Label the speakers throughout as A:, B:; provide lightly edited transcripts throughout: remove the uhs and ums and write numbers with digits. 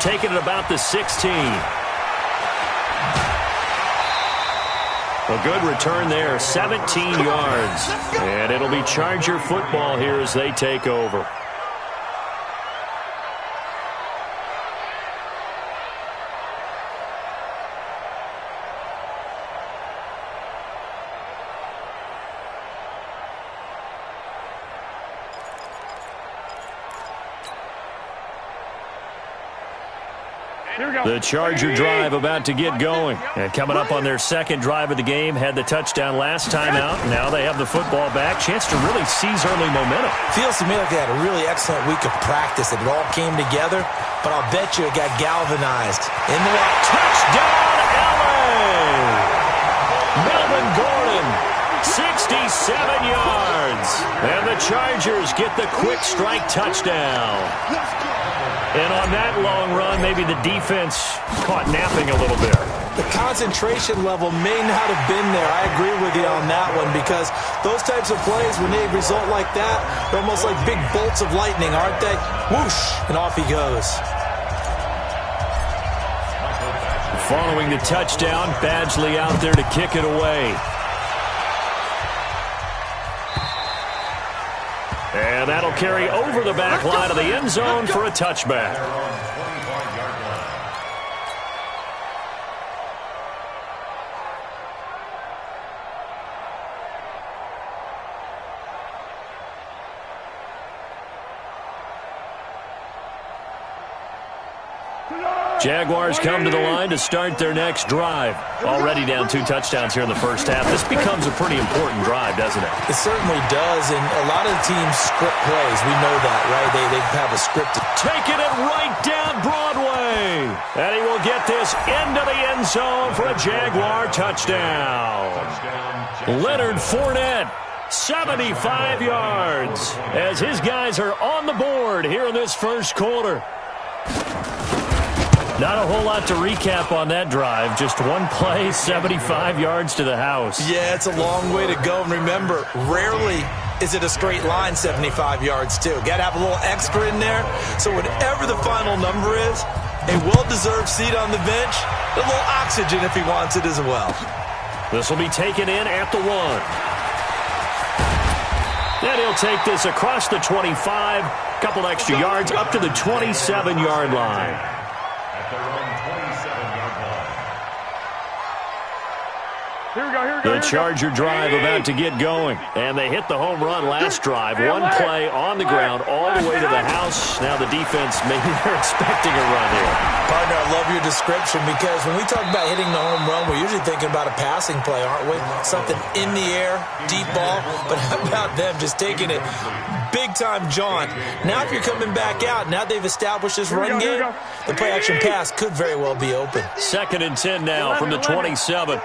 A: taken at about the 16. A good return there, 17 yards. And it'll be Charger football here as they take over. The Charger drive about to get going. And coming up on their second drive of the game, had the touchdown last time out. Now they have the football back. Chance to really seize early momentum.
B: Feels to me like they had a really excellent week of practice. It all came together, but I'll bet you it got galvanized. In the line.
A: Touchdown, LA! Melvin Gordon, 67 yards. And the Chargers get the quick strike touchdown. And on that long run, maybe the defense caught napping a little bit.
B: The concentration level may not have been there. I agree with you on that one because those types of plays, when they result like that, they're almost like big bolts of lightning, aren't they? Whoosh, and off he goes.
A: Following the touchdown, Badgley out there to kick it away. And that'll carry over the back line of the end zone for a touchback. Jaguars come to the line to start their next drive. Already down 2 touchdowns here in the first half. This becomes a pretty important drive, doesn't it?
B: It certainly does, and a lot of the teams script plays. We know that, right? They have a scripted.
A: Taking it right down Broadway. And he will get this into the end zone for a Jaguar touchdown. Leonard Fournette, 75 yards, as his guys are on the board here in this first quarter. Not a whole lot to recap on that drive. Just one play, 75 yards to the house.
B: Yeah, it's a long way to go. And remember, rarely is it a straight line 75 yards, too. Got to have a little extra in there. So whatever the final number is, a well-deserved seat on the bench, a little oxygen if he wants it as well.
A: This will be taken in at the 1. Then he'll take this across the 25, couple extra yards up to the 27-yard line. The Charger drive about to get going. And they hit the home run last drive. One play on the ground all the way to the house. Now the defense, maybe they're expecting a run here.
B: Partner, I love your description because when we talk about hitting the home run, we're usually thinking about a passing play, aren't we? Something in the air, deep ball. But how about them just taking it big-time jaunt? Now if you're coming back out, now they've established this run game, the play-action pass could very well be open.
A: 2nd and 10 now from the 27.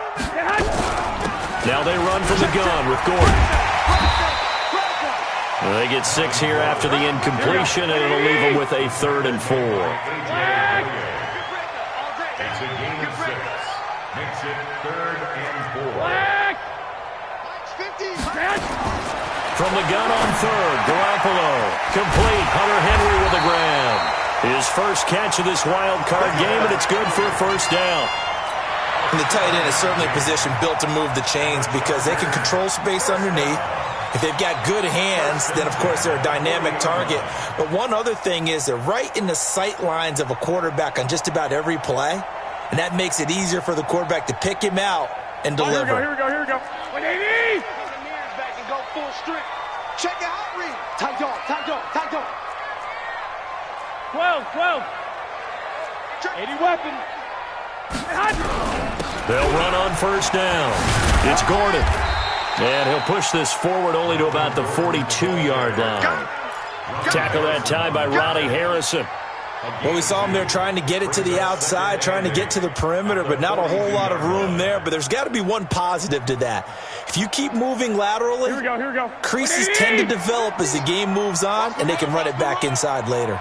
A: Now they run from the gun with Gordon. They get 6 here after the incompletion, and it'll leave them with a 3rd and 4.
C: It's a gain of 6. Makes it 3rd and 4.
A: From the gun on 3rd, Garoppolo. Complete. Hunter Henry with a grab. His first catch of this wild card game, and it's good for a first down.
B: And the tight end is certainly a position built to move the chains because they can control space underneath. If they've got good hands, then, of course, they're a dynamic target. But one other thing is they're right in the sight lines of a quarterback on just about every play, and that makes it easier for the quarterback to pick him out and deliver.
D: Here we go. 180! Back and go full strip. Check it out, read. Tight dog. 12. 80 weapon.
A: They'll run on first down. It's Gordon. And he'll push this forward only to about the 42-yard line. Tackle that time by Ronnie Harrison.
B: Well, we saw him there trying to get it to the outside, trying to get to the perimeter, but not a whole lot of room there. But there's got to be one positive to that. If you keep moving laterally,
D: Here we go.
B: creases tend to develop as the game moves on, and they can run it back inside later.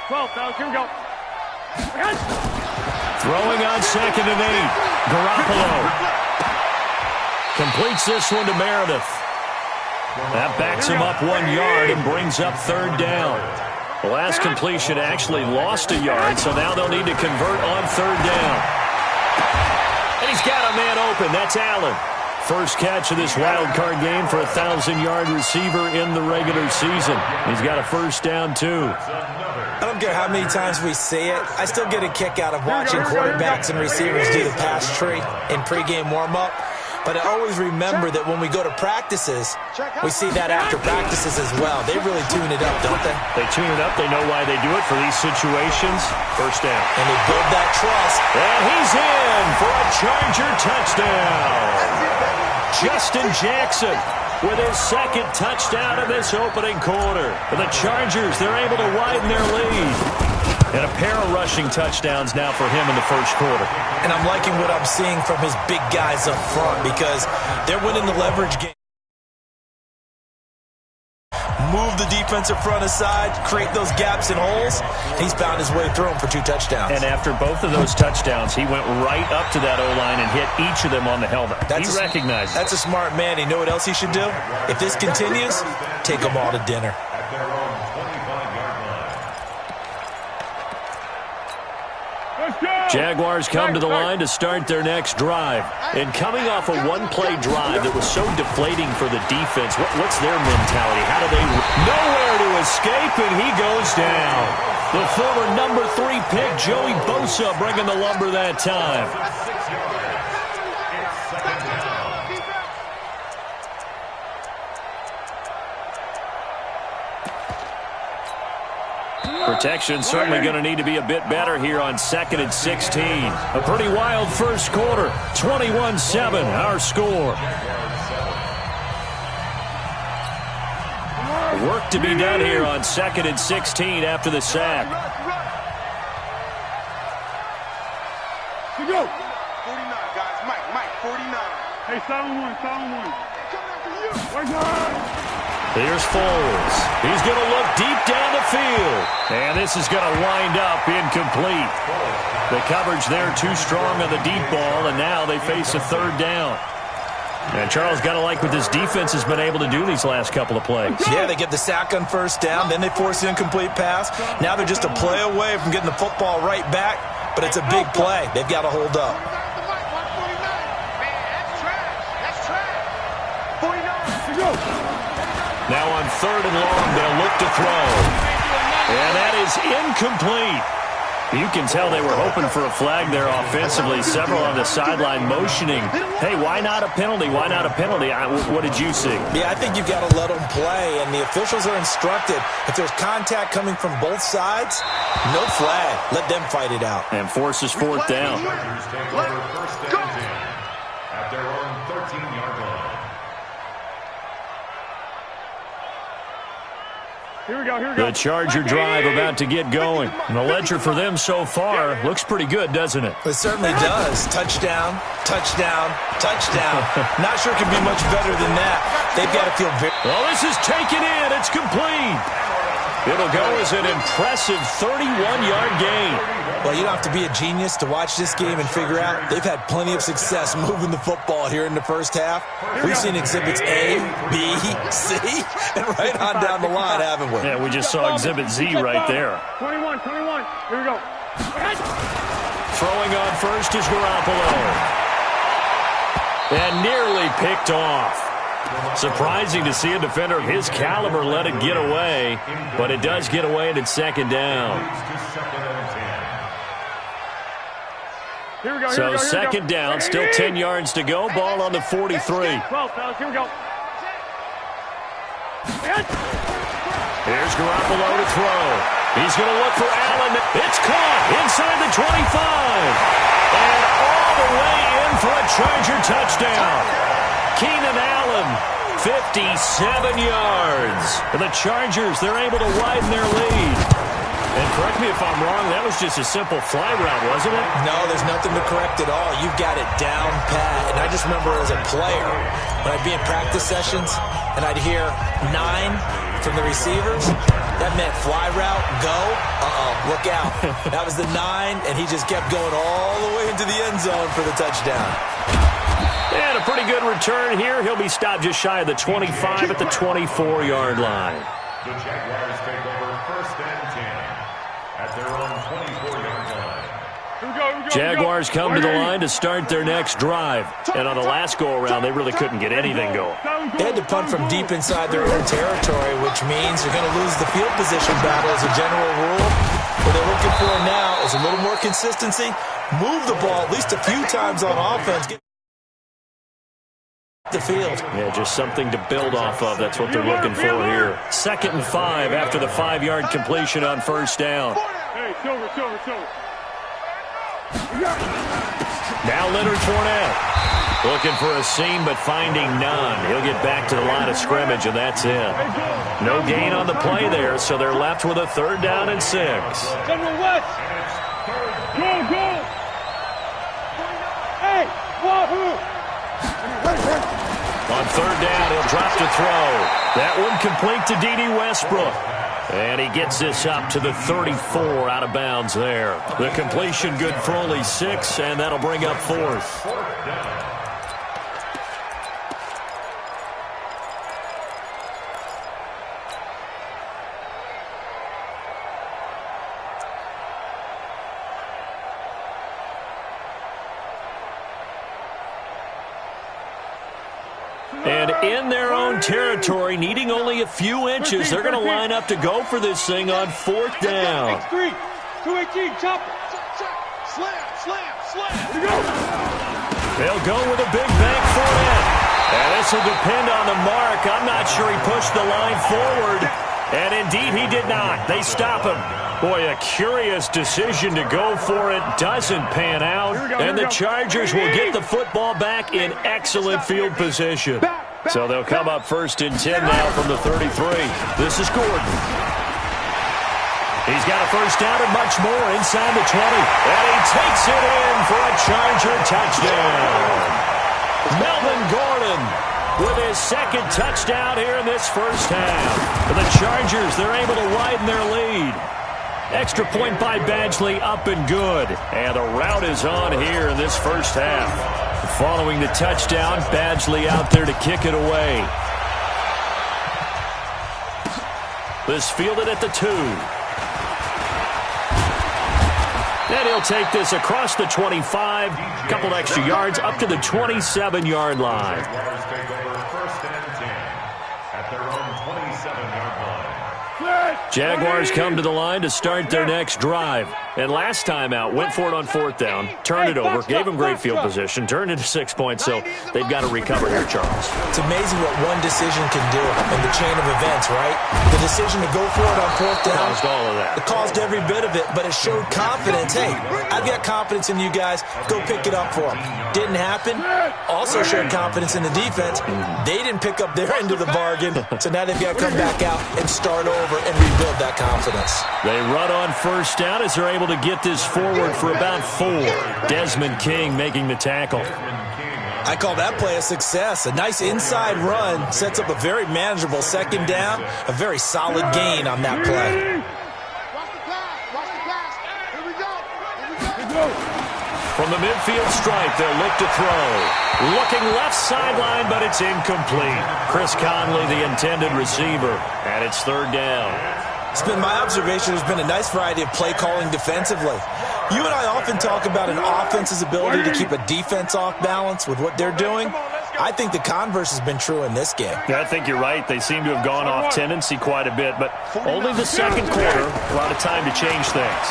D: 12, fellas, here we go.
A: Throwing on 2nd and 8. Garoppolo completes this one to Meredith. That backs him up 1 yard and brings up 3rd down. The last completion actually lost a yard, so now they'll need to convert on third down. And he's got a man open. That's Allen. First catch of this wild card game for a 1,000-yard receiver in the regular season. He's got a first down, too.
B: I don't care how many times we see it. I still get a kick out of watching quarterbacks and receivers do the pass tree in pregame warm-up. But I always remember that when we go to practices, we see that after practices as well. They really tune it up, don't they?
A: They tune it up. They know why they do it for these situations. First down.
B: And they build that trust.
A: And he's in for a Charger touchdown. Justin Jackson with his second touchdown of this opening quarter. For the Chargers, they're able to widen their lead. And a pair of rushing touchdowns now for him in the first quarter.
B: And I'm liking what I'm seeing from his big guys up front because they're winning the leverage game. Move the defensive front aside, create those gaps and holes. He's found his way through them for 2 touchdowns.
A: And after both of those touchdowns, he went right up to that O-line and hit each of them on the helmet. He recognized it.
B: That's a smart man. You know what else he should do? If this continues, take them all to dinner.
A: Jaguars come to the line to start their next drive. And coming off a one-play drive that was so deflating for the defense, what's their mentality? How do they... Nowhere to escape, and he goes down. The former number 3 pick, Joey Bosa, bringing the lumber that time. Protection certainly going to need to be a bit better here on 2nd and 16. A pretty wild first quarter. 21-7, our score. Work to be done here on 2nd and 16 after the sack.
D: Here we go. 49, guys. Mike, 49. Hey, 7-1. Coming after you.
A: Here's Foles. He's going to look deep down the field. And this is going to wind up incomplete. The coverage there too strong on the deep ball, and now they face a third down. And Charles, got to like what this defense has been able to do these last couple of plays.
B: Yeah, they get the sack on first down, then they force an incomplete pass. Now they're just a play away from getting the football right back, but it's a big play. They've got to hold up.
A: Now on 3rd and long, they'll look to throw. And that is incomplete. You can tell they were hoping for a flag there offensively. Several on the sideline motioning. Hey, why not a penalty? Why not a penalty? What did you see?
B: Yeah, I think you've got to let them play, and the officials are instructed. If there's contact coming from both sides, no flag. Let them fight it out.
A: And forces 4th down.
C: At their own 13-yard line.
D: Here we go.
A: The Charger drive about to get going. And the ledger for them so far looks pretty good, doesn't it?
B: It certainly does. Touchdown, touchdown, touchdown. Not sure it can be much better than that. They've got to feel very...
A: Well, this is taken in. It's complete. It'll go as an impressive 31-yard gain.
B: Well, you don't have to be a genius to watch this game and figure out they've had plenty of success moving the football here in the first half. We've seen exhibits A, B, C, and right on down the line, haven't we?
A: Yeah, we just saw exhibit Z right there.
D: 21. Here we go.
A: Throwing on first is Garoppolo. And nearly picked off. Surprising to see a defender of his caliber let it get away, but it does get away and it's 2nd down. So 2nd down, still 10 yards to go. Ball on the 43.
D: 12, fellas, here we go.
A: Here's Garoppolo to throw. He's going to look for Allen. It's caught inside the 25. And all the way in for a Charger touchdown. Keenan Allen, 57 yards. And the Chargers, they're able to widen their lead. And correct me if I'm wrong, that was just a simple fly route, wasn't it?
B: No, there's nothing to correct at all. You've got it down pat. And I just remember as a player, when I'd be in practice sessions, and I'd hear 9 from the receivers, that meant fly route, go, look out. That was the 9, and he just kept going all the way into the end zone for the touchdown.
A: And a pretty good return here. He'll be stopped just shy of the 25 at the 24-yard line.
C: The Jaguars take over 1st and 10. at their own 24-yard line.
A: Jaguars come to the line to start their next drive. And on the last go-around, they really couldn't get anything going.
B: They had to punt from deep inside their own territory, which means you're going to lose the field position battle as a general rule. What they're looking for now is a little more consistency. Move the ball at least a few times on offense. Get the field.
A: Yeah, just something to build off of. That's what they're looking for here. 2nd and 5 after the 5-yard completion on first down. Now Leonard Fournette looking for a seam but finding none. He'll get back to the line of scrimmage, and that's it. No gain on the play there, so they're left with a 3rd down and 6.
D: General West. Go. Hey, Wahoo.
A: On 3rd down, he'll drop to throw. That one complete to D.D. Westbrook. And he gets this up to the 34 out of bounds there. The completion good for only 6, and that'll bring up 4th. And in their own territory, needing only a few inches, they're going to line up to go for this thing on 4th down.
D: 218, chop. Slam.
A: They'll go with a big bank Fournette. And this will depend on the mark. I'm not sure he pushed the line forward. And indeed, he did not. They stop him. Boy, a curious decision to go for it. Doesn't pan out. And the Chargers will get the football back in excellent field position. So they'll come up 1st and 10 now from the 33. This is Gordon. He's got a 1st down and much more inside the 20. And he takes it in for a Charger touchdown. Melvin Gordon with his 2nd touchdown here in this first half. For the Chargers, they're able to widen their lead. Extra point by Badgley, up and good. And the route is on here in this first half. Following the touchdown, Badgley out there to kick it away. This fielded at the 2. And he'll take this across the 25. A couple extra yards up to the 27-yard line.
C: Jaguars take over 1st and 10 at their own 27-yard line.
A: Jaguars come to the line to start their next drive. And last time out, went for it on 4th down, turned it over, gave them great field position, turned into 6 points, so they've got to recover here, Charles.
B: It's amazing what one decision can do in the chain of events, right? The decision to go for it on 4th down.
A: Caused all of that.
B: It caused every bit of it, but it showed confidence. Hey, I've got confidence in you guys. Go pick it up for them. Didn't happen. Also showed confidence in the defense. They didn't pick up their end of the bargain, so now they've got to come back out and start over and rebuild that confidence.
A: They run on 1st down as they're able to get this forward for about 4. Desmond King making the tackle.
B: I call that play a success. A nice inside run sets up a very manageable 2nd down. A very solid gain on that play.
D: Watch the pass. Here we go.
A: From the midfield stripe, they'll look to throw. Looking left sideline, but it's incomplete. Chris Conley, the intended receiver, and it's 3rd down.
B: It's been my observation there's been a nice variety of play calling defensively. You and I often talk about an offense's ability to keep a defense off balance with what they're doing. I think the converse has been true in this game.
A: Yeah, I think you're right. They seem to have gone off tendency quite a bit, but only the 2nd quarter. A lot of time to change things.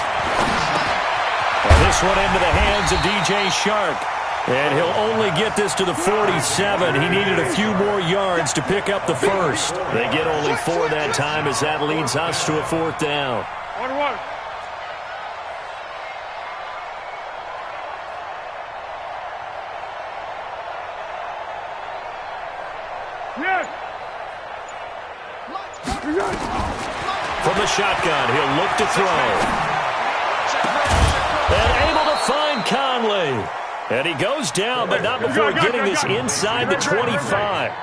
A: And this one into the hands of DJ Shark. And he'll only get this to the 47. He needed a few more yards to pick up the 1st. They get only 4 that time as that leads us to a 4th down.
D: Water.
A: From the shotgun, he'll look to throw. And able to find Conley. And he goes down, but not before getting this inside the 25.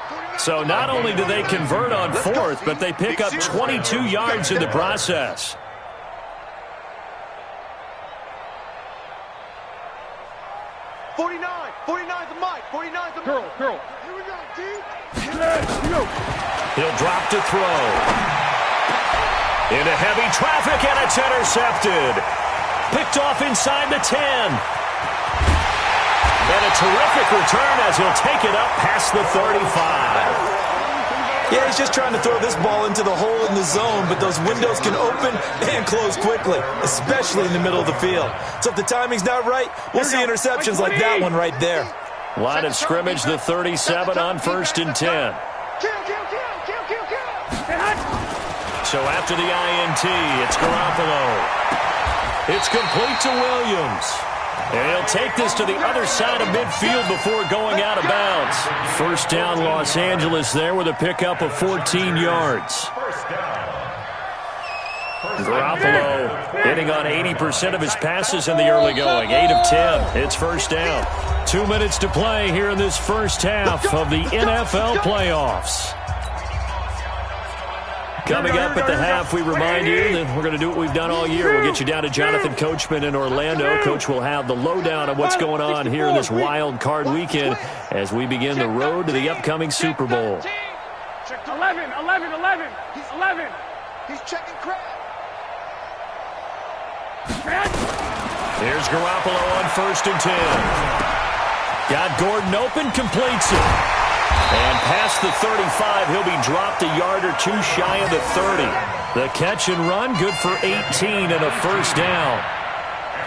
A: So not only do they convert on 4th, but they pick up 22 yards in the process.
D: Girl. Here we go, dude.
A: He'll drop to throw. Into heavy traffic, and it's intercepted. Picked off inside the 10. And a terrific return as he'll take it up past the 35.
B: Yeah, he's just trying to throw this ball into the hole in the zone, but those windows can open and close quickly, especially in the middle of the field. So if the timing's not right, we'll see interceptions like that one right there.
A: Line of scrimmage, the 37 on 1st and 10. So after the INT, it's Garoppolo. It's complete to Williams. And he'll take this to the other side of midfield before going out of bounds. First down, Los Angeles there with a pickup of 14 yards. Garoppolo hitting on 80% of his passes in the early going. 8 of 10. It's first down. 2 minutes to play here in this first half of the NFL playoffs. Coming up at the half, we remind you that we're going to do what we've done all year. We'll get you down to Jonathan Coachman in Orlando. Coach will have the lowdown on what's going on here in this wild card weekend as we begin the road to the upcoming Super Bowl.
D: 11. He's checking crab.
A: Here's Garoppolo on 1st and 10. Got Gordon open, completes it. And past the 35, he'll be dropped a yard or two shy of the 30. The catch and run, good for 18 and a first down.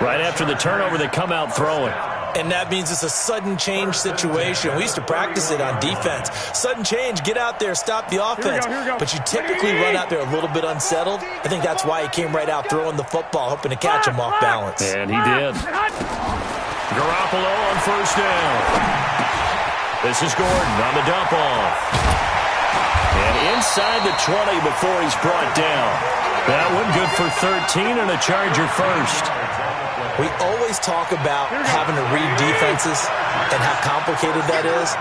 A: Right after the turnover, they come out throwing.
B: And that means it's a sudden change situation. We used to practice it on defense. Sudden change, get out there, stop the offense. But you typically run out there a little bit unsettled. I think that's why he came right out throwing the football, hoping to catch him off balance.
A: And he did. Garoppolo on first down. This is Gordon on the dump off. And inside the 20 before he's brought down. That one good for 13 and a Charger first.
B: We always talk about having to read defenses and how complicated that is.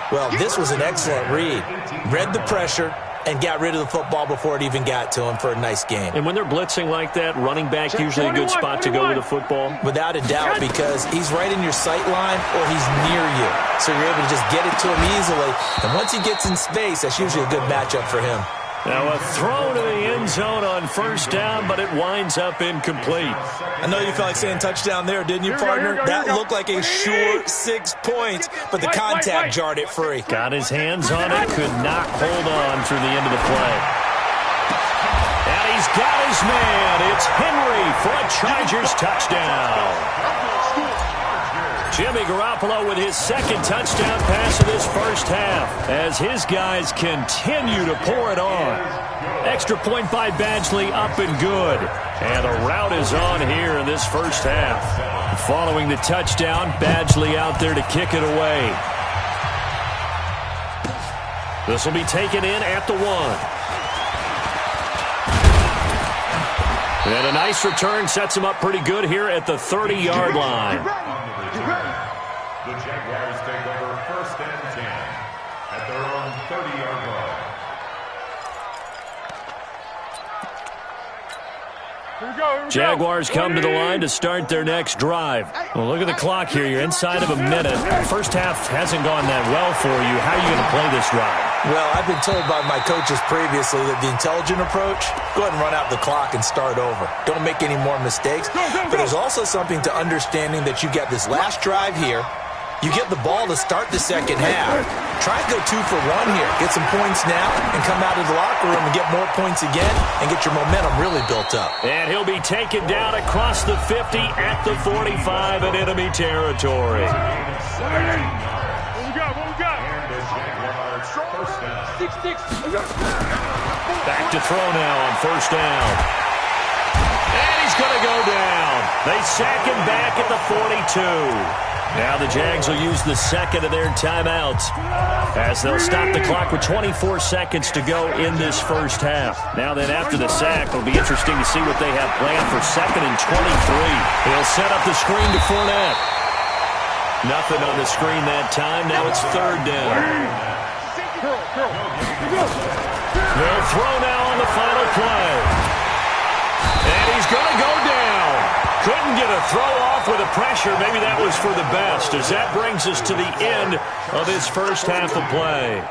B: Well, this was an excellent read. Read the pressure and got rid of the football before it even got to him for a nice game.
A: And when they're blitzing like that, running back usually a good spot to go with the football?
B: Without a doubt, because he's right in your sight line or he's near you. So you're able to just get it to him easily. And once he gets in space, that's usually a good matchup for him.
A: Now a throw to the end zone on first down, but it winds up incomplete.
B: I know you felt like saying touchdown there, didn't you, partner? That looked like a sure 6 points, but the contact jarred it free.
A: Got his hands on it, could not hold on through the end of the play. And he's got his man. It's Henry for a Chargers touchdown. Jimmy Garoppolo with his second touchdown pass of this first half as his guys continue to pour it on. Extra point by Badgley up and good. And a rout is on here in this first half. Following the touchdown, Badgley out there to kick it away. This will be taken in at the 1. And a nice return sets him up pretty good here at the 30-yard line.
C: The Jaguars take over 1st and 10 at their own 30-yard line.
A: Jaguars come to the line to start their next drive. Well, look at the clock here. You're inside of a minute. First half hasn't gone that well for you. How are you going to play this drive?
B: Well, I've been told by my coaches previously that the intelligent approach, go ahead and run out the clock and start over. Don't make any more mistakes. But there's also something to understanding that you got this last drive here. You get the ball to start the second half. Try to go 2 for 1 here. Get some points now and come out of the locker room and get more points again and get your momentum really built up.
A: And he'll be taken down across the 50 at the 45 in enemy territory.
D: What we got?
C: And the Jaguars first down.
A: Back to throw now on first down. And he's going to go down. They sack him back at the 42. Now the Jags will use the second of their timeouts as they'll stop the clock with 24 seconds to go in this first half. Now then, after the sack, it'll be interesting to see what they have planned for 2nd and 23. He'll set up the screen to Fournette. Nothing on the screen that time. Now it's 3rd down. They'll throw now on the final play. And he's going to go down. Couldn't get a throw off with the pressure. Maybe that was for the best, as that brings us to the end of this first half of play.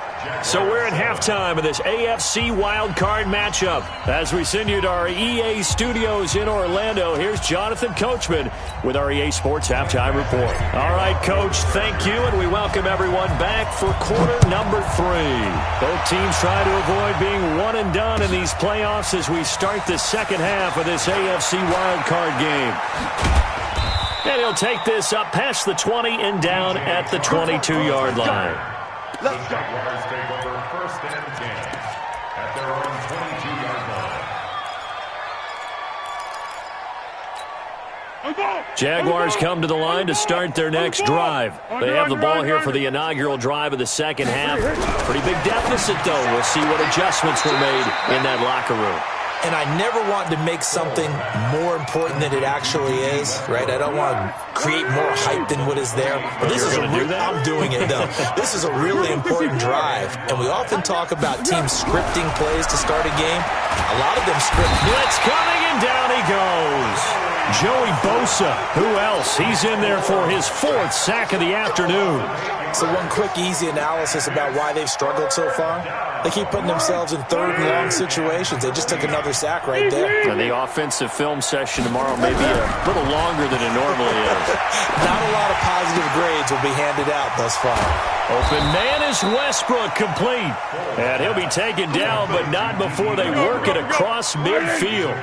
A: So we're at halftime of this AFC wildcard matchup. As we send you to our EA studios in Orlando, here's Jonathan Coachman with our EA Sports Halftime Report. All right, Coach, thank you, and we welcome everyone back for quarter number 3. Both teams trying to avoid being one and done in these playoffs as we start the second half of this AFC wildcard game. And he'll take this up past the 20 and down at the 22-yard line.
C: The Jaguars take over first and 10 at their own 22-yard line.
A: Jaguars come to the line to start their next drive. They have the ball here for the inaugural drive of the second half. Pretty big deficit, though. We'll see what adjustments were made in that locker room.
B: And I never want to make something more important than it actually is, right? I don't want to create more hype than what is there. But this is I'm doing it, though. This is a really important drive. And we often talk about teams scripting plays to start a game. A lot of them script.
A: Blitz coming, and down he goes. Joey Bosa. Who else? He's in there for his 4th sack of the afternoon.
B: So one quick, easy analysis about why they've struggled so far. They keep putting themselves in 3rd and long situations. They just took another sack right there.
A: And the offensive film session tomorrow may be a little longer than it normally is.
B: Not a lot of positive grades will be handed out thus far.
A: Open man is Westbrook, complete. And he'll be taken down, but not before they work it across midfield.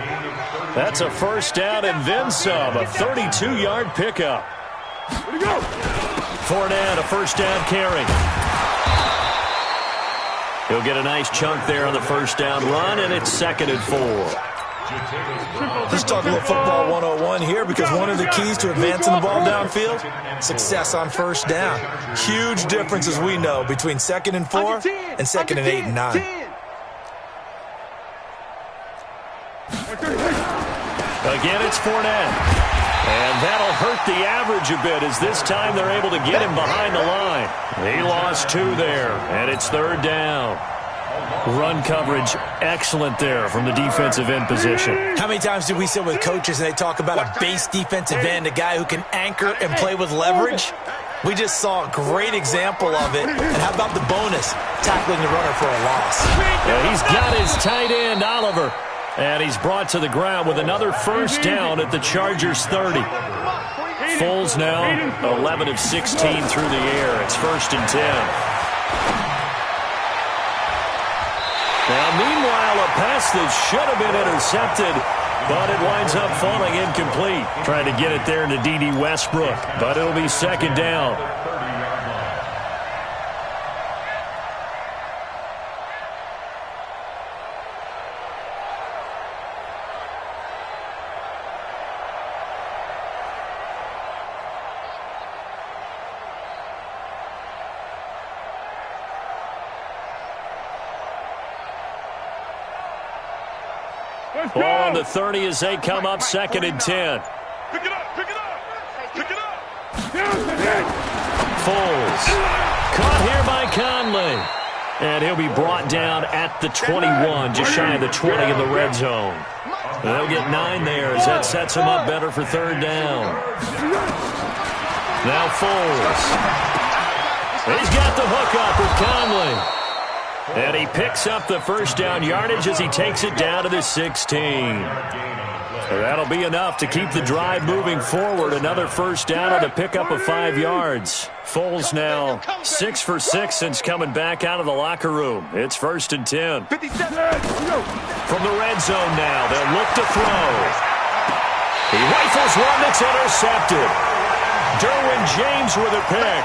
A: That's a first down and then some, a 32-yard pickup. Fournette, a first down carry. He'll get a nice chunk there on the first down run, and it's 2nd and 4.
B: Let's talk a little football 101 here, because one of the keys to advancing the ball downfield, success on first down. Huge difference, as we know, between 2nd and 4 and 2nd and 8 and 9.
A: Again, it's Fournette. And that'll hurt the average a bit, as this time they're able to get him behind the line. He lost 2 there, and it's 3rd down. Run coverage excellent there from the defensive end position.
B: How many times do we sit with coaches and they talk about a base defensive end, a guy who can anchor and play with leverage? We just saw a great example of it. And how about the bonus, tackling the runner for a loss?
A: Yeah, he's got his tight end, Oliver. And he's brought to the ground with another first down at the Chargers' 30. Foles now 11 of 16 through the air. It's 1st and 10. Now, meanwhile, a pass that should have been intercepted, but it winds up falling incomplete. Trying to get it there to D.D. Westbrook, but it'll be 2nd down. Ball on the 30 as they come up 2nd and 10.
D: Pick it up, pick it up, pick it up.
A: Foles. Caught here by Conley. And he'll be brought down at the 21, just shy of the 20 in the red zone. And they'll get 9 there as that sets him up better for 3rd down. Now Foles. He's got the hook up with Conley. And he picks up the first down yardage as he takes it down to the 16. That'll be enough to keep the drive moving forward. Another first down on the pickup of 5 yards. Foles now 6 for 6 since coming back out of the locker room. It's 1st and 10. From the red zone now, they'll look to throw. He rifles one that's intercepted. Derwin James with a pick.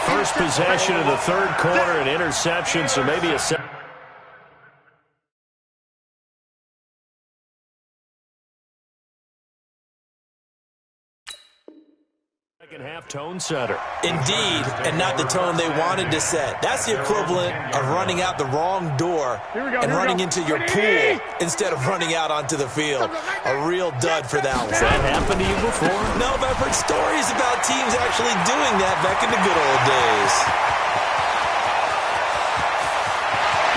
A: First possession of the 3rd quarter, an interception, so maybe a second half tone setter.
B: Indeed, and not the tone they wanted to set. That's the equivalent of running out the wrong door and running into your pool instead of running out onto the field. A real dud for that one.
A: Has that happened to you before?
B: No, but I've heard stories about teams actually doing that back in the good old days.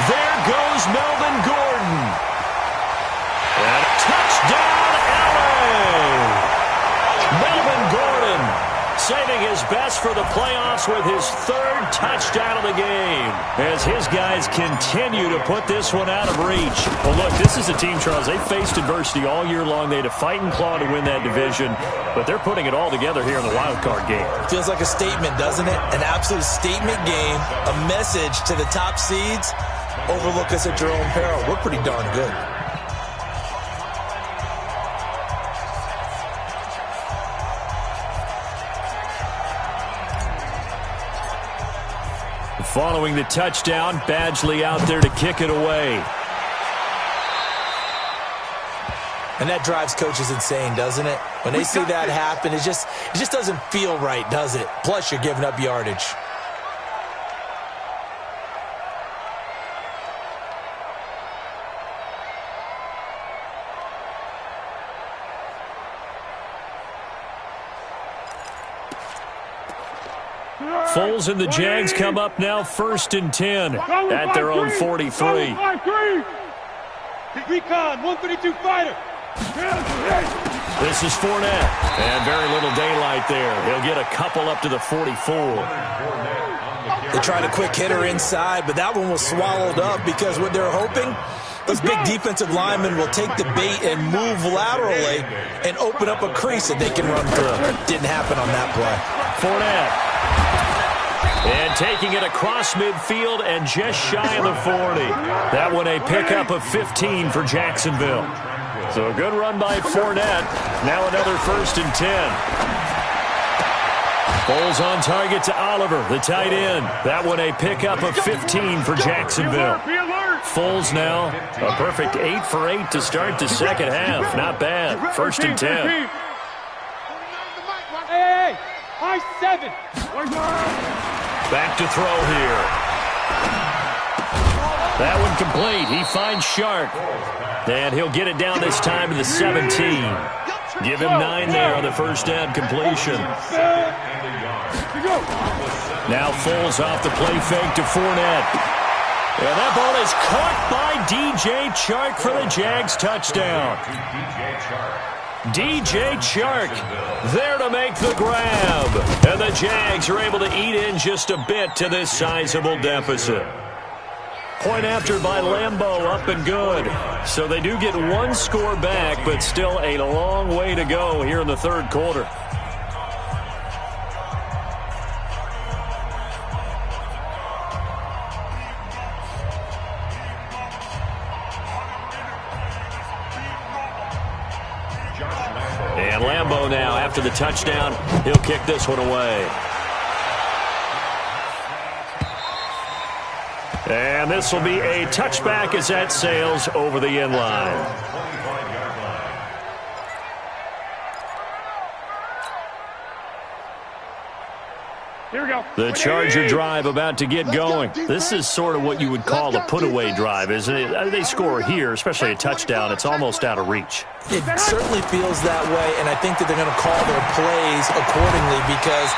A: There goes Melvin Gordon. And touchdown, LA! Melvin Gordon saving his best for the playoffs with his third touchdown of the game as his guys continue to put this one out of reach.
E: Well, look, this is a team, Charles. They faced adversity all year long. They had to fight and claw to win that division, but they're putting it all together here in the wild card game.
B: Feels like a statement, doesn't it? An absolute statement game, a message to the top seeds. Overlook us at your own peril. We're pretty darn good.
A: Following the touchdown, Badgley out there to kick it away.
B: And that drives coaches insane, doesn't it? When they see that happen, it just doesn't feel right, does it? Plus, you're giving up yardage.
A: Foles and the Jags come up now 1st and 10 at their own 43.
D: Recon, 132 fighter.
A: This is Fournette, and very little daylight there. He'll get a couple up to the 44.
B: They tried a quick hitter inside, but that one was swallowed up because what they're hoping, those big defensive linemen will take the bait and move laterally and open up a crease that they can run through. Didn't happen on that play.
A: Fournette. And taking it across midfield and just shy of the 40. That one a pickup of 15 for Jacksonville. So a good run by Fournette. Now another 1st and 10. Foles on target to Oliver, the tight end. That one a pickup of 15 for Jacksonville. Foles now a perfect 8 for 8 to start the second half. Not bad. 1st and 10.
D: Hey, high 7.
A: Back to throw here. That one complete. He finds Shark. And he'll get it down this time to the 17. Give him 9 there on the first down completion. Now Foles off the play fake to Fournette. And that ball is caught by DJ Chark for the Jags touchdown. DJ Chark there to make the grab. And the Jags are able to eat in just a bit to this sizable deficit. Point after by Lambeau, up and good. So they do get one score back, but still a long way to go here in the third quarter. And Lambeau now, after the touchdown, he'll kick this one away. And this will be a touchback as that sails over the end line.
D: Here we go.
A: The Charger drive about to get going. This is sort of what you would call a put-away drive, isn't it? They score here, especially a touchdown. It's almost out of reach.
B: It certainly feels that way, and I think that they're going to call their plays accordingly because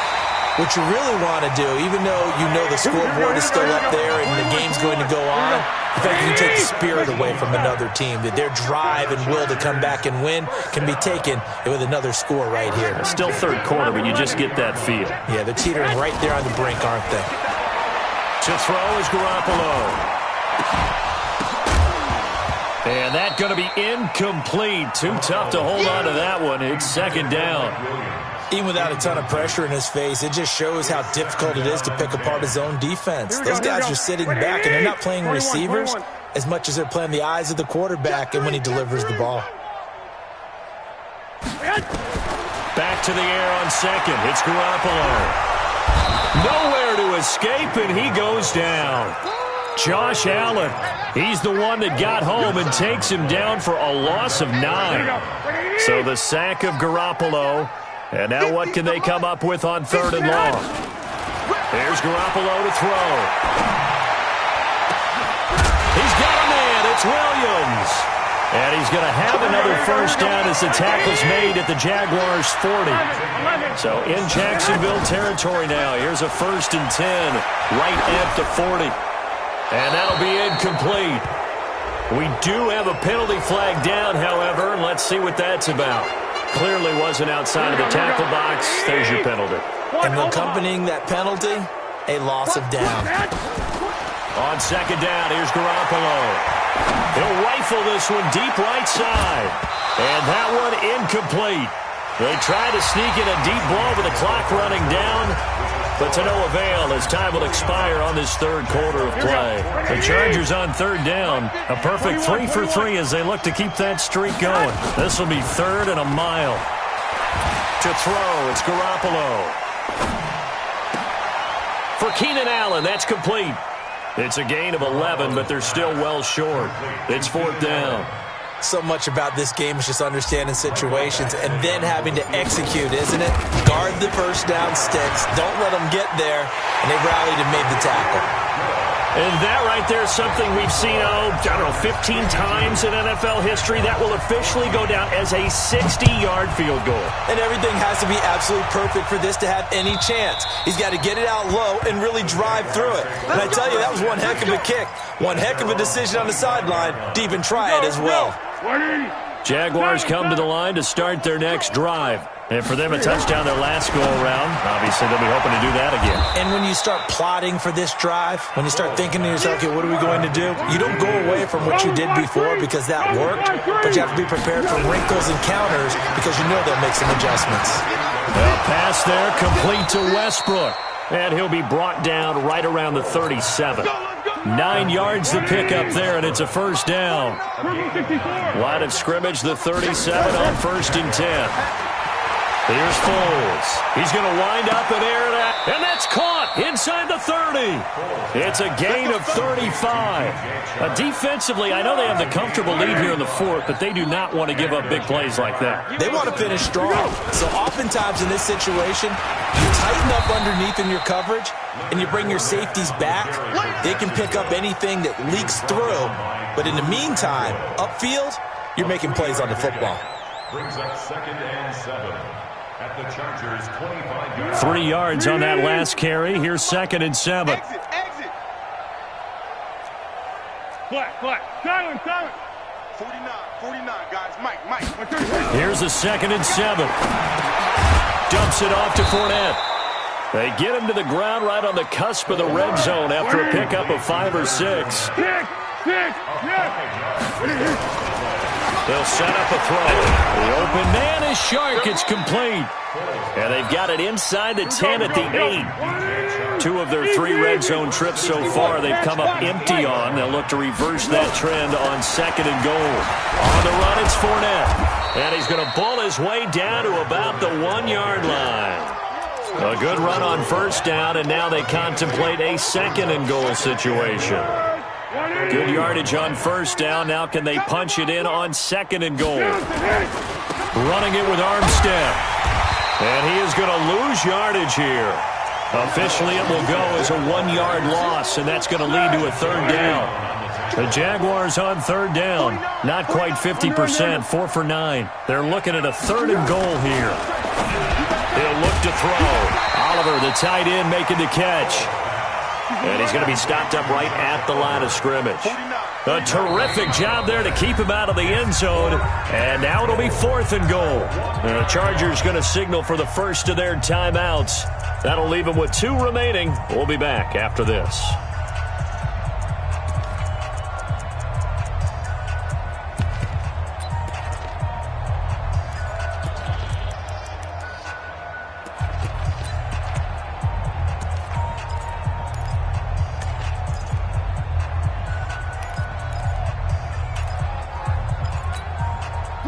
B: what you really want to do, even though you know the scoreboard is still up there and the game's going to go on, in fact, you can take the spirit away from another team, that their drive and will to come back and win can be taken with another score right here.
A: Still third quarter, but you just get that feel.
B: Yeah, they're teetering right there on the brink, aren't they?
A: To throw is Garoppolo. And that's going to be incomplete. Too tough to hold on to that one. It's second down.
B: Even without a ton of pressure in his face, it just shows how difficult it is to pick apart his own defense. Those guys are sitting back, and they're not playing receivers as much as they're playing the eyes of the quarterback and when he delivers the ball.
A: Back to the air on second. It's Garoppolo. Nowhere to escape, and he goes down. Josh Allen, he's the one that got home and takes him down for a loss of 9. So the sack of Garoppolo. And now what can they come up with on third and long? There's Garoppolo to throw. He's got a man. It's Williams. And he's going to have another first down as the tackle's made at the Jaguars' 40. So in Jacksonville territory now. Here's a 1st and 10 right at the 40. And that'll be incomplete. We do have a penalty flag down, however, and let's see what that's about.
E: clearly wasn't outside of the tackle box. There's your penalty.
B: And accompanying that penalty, a loss of down.
E: On second down, here's Garoppolo. He'll rifle this one deep right side. And that one incomplete. They tried to sneak in a deep ball with the clock running down, but to no avail as time will expire on this third quarter of play. The Chargers on third down. A perfect 3 for 3 as they look to keep that streak going. This will be third and a mile. To throw, it's Garoppolo. For Keenan Allen, that's complete. It's a gain of 11, but they're still well short. It's fourth down.
B: So much about this game is just understanding situations and then having to execute, isn't it? Guard the first down sticks. Don't let them get there. And they rallied and made the tackle.
E: And that right there is something we've seen, 15 times in NFL history. That will officially go down as a 60-yard field goal.
B: And everything has to be absolutely perfect for this to have any chance. He's got to get it out low and really drive through it. And I tell you, that was one heck of a kick. One heck of a decision on the sideline to even try it as well.
E: Jaguars come to the line to start their next drive. And for them, a touchdown their last go-around. Obviously, they'll be hoping to do that again.
B: And when you start plotting for this drive, when you start thinking to yourself, okay, what are we going to do? You don't go away from what you did before because that worked, but you have to be prepared for wrinkles and counters because you know they'll make some adjustments.
E: Well, pass there, complete to Westbrook. And he'll be brought down right around the 37. 9 yards to pick up there, and it's a first down. Line of scrimmage, the 37 on 1st and 10. Here's Foles. He's going to wind up and air that. And that's caught inside the 30. It's a gain of 35. Defensively, I know they have the comfortable lead here in the fourth, but they do not want to give up big plays like that.
B: They want to finish strong. So oftentimes in this situation, you tighten up underneath in your coverage, and you bring your safeties back. They can pick up anything that leaks through. But in the meantime, upfield, you're making plays on the football.
C: Brings up 2nd and 7. At the Chargers, 25 yards.
E: 3 yards on that last carry. Here's 2nd and 7.
D: Exit. Flat. Silent. 49, guys. Mike.
E: Here's a 2nd and 7. Dumps it off to Fournette. They get him to the ground right on the cusp of the red zone after a pickup of 5 or 6. They'll set up a throw. The open man is Shark. It's complete. And they've got it inside the 10 at the 8. 2 of their 3 red zone trips so far they've come up empty on. They'll look to reverse that trend on 2nd and goal. On the run, it's Fournette. And he's going to bull his way down to about the 1-yard line. A good run on first down, and now they contemplate a 2nd and goal situation. Good yardage on first down. Now can they punch it in on 2nd and goal? Running it with Armstead. And he is going to lose yardage here. Officially, it will go as a 1-yard loss, and that's going to lead to a 3rd down. The Jaguars on 3rd down. Not quite 50%, 4 for 9. They're looking at a 3rd and goal here. He'll look to throw. Oliver, the tight end, making the catch. And he's going to be stopped up right at the line of scrimmage. A terrific job there to keep him out of the end zone. And now it'll be 4th and goal. And the Chargers going to signal for the first of their timeouts. That'll leave them with 2 remaining. We'll be back after this.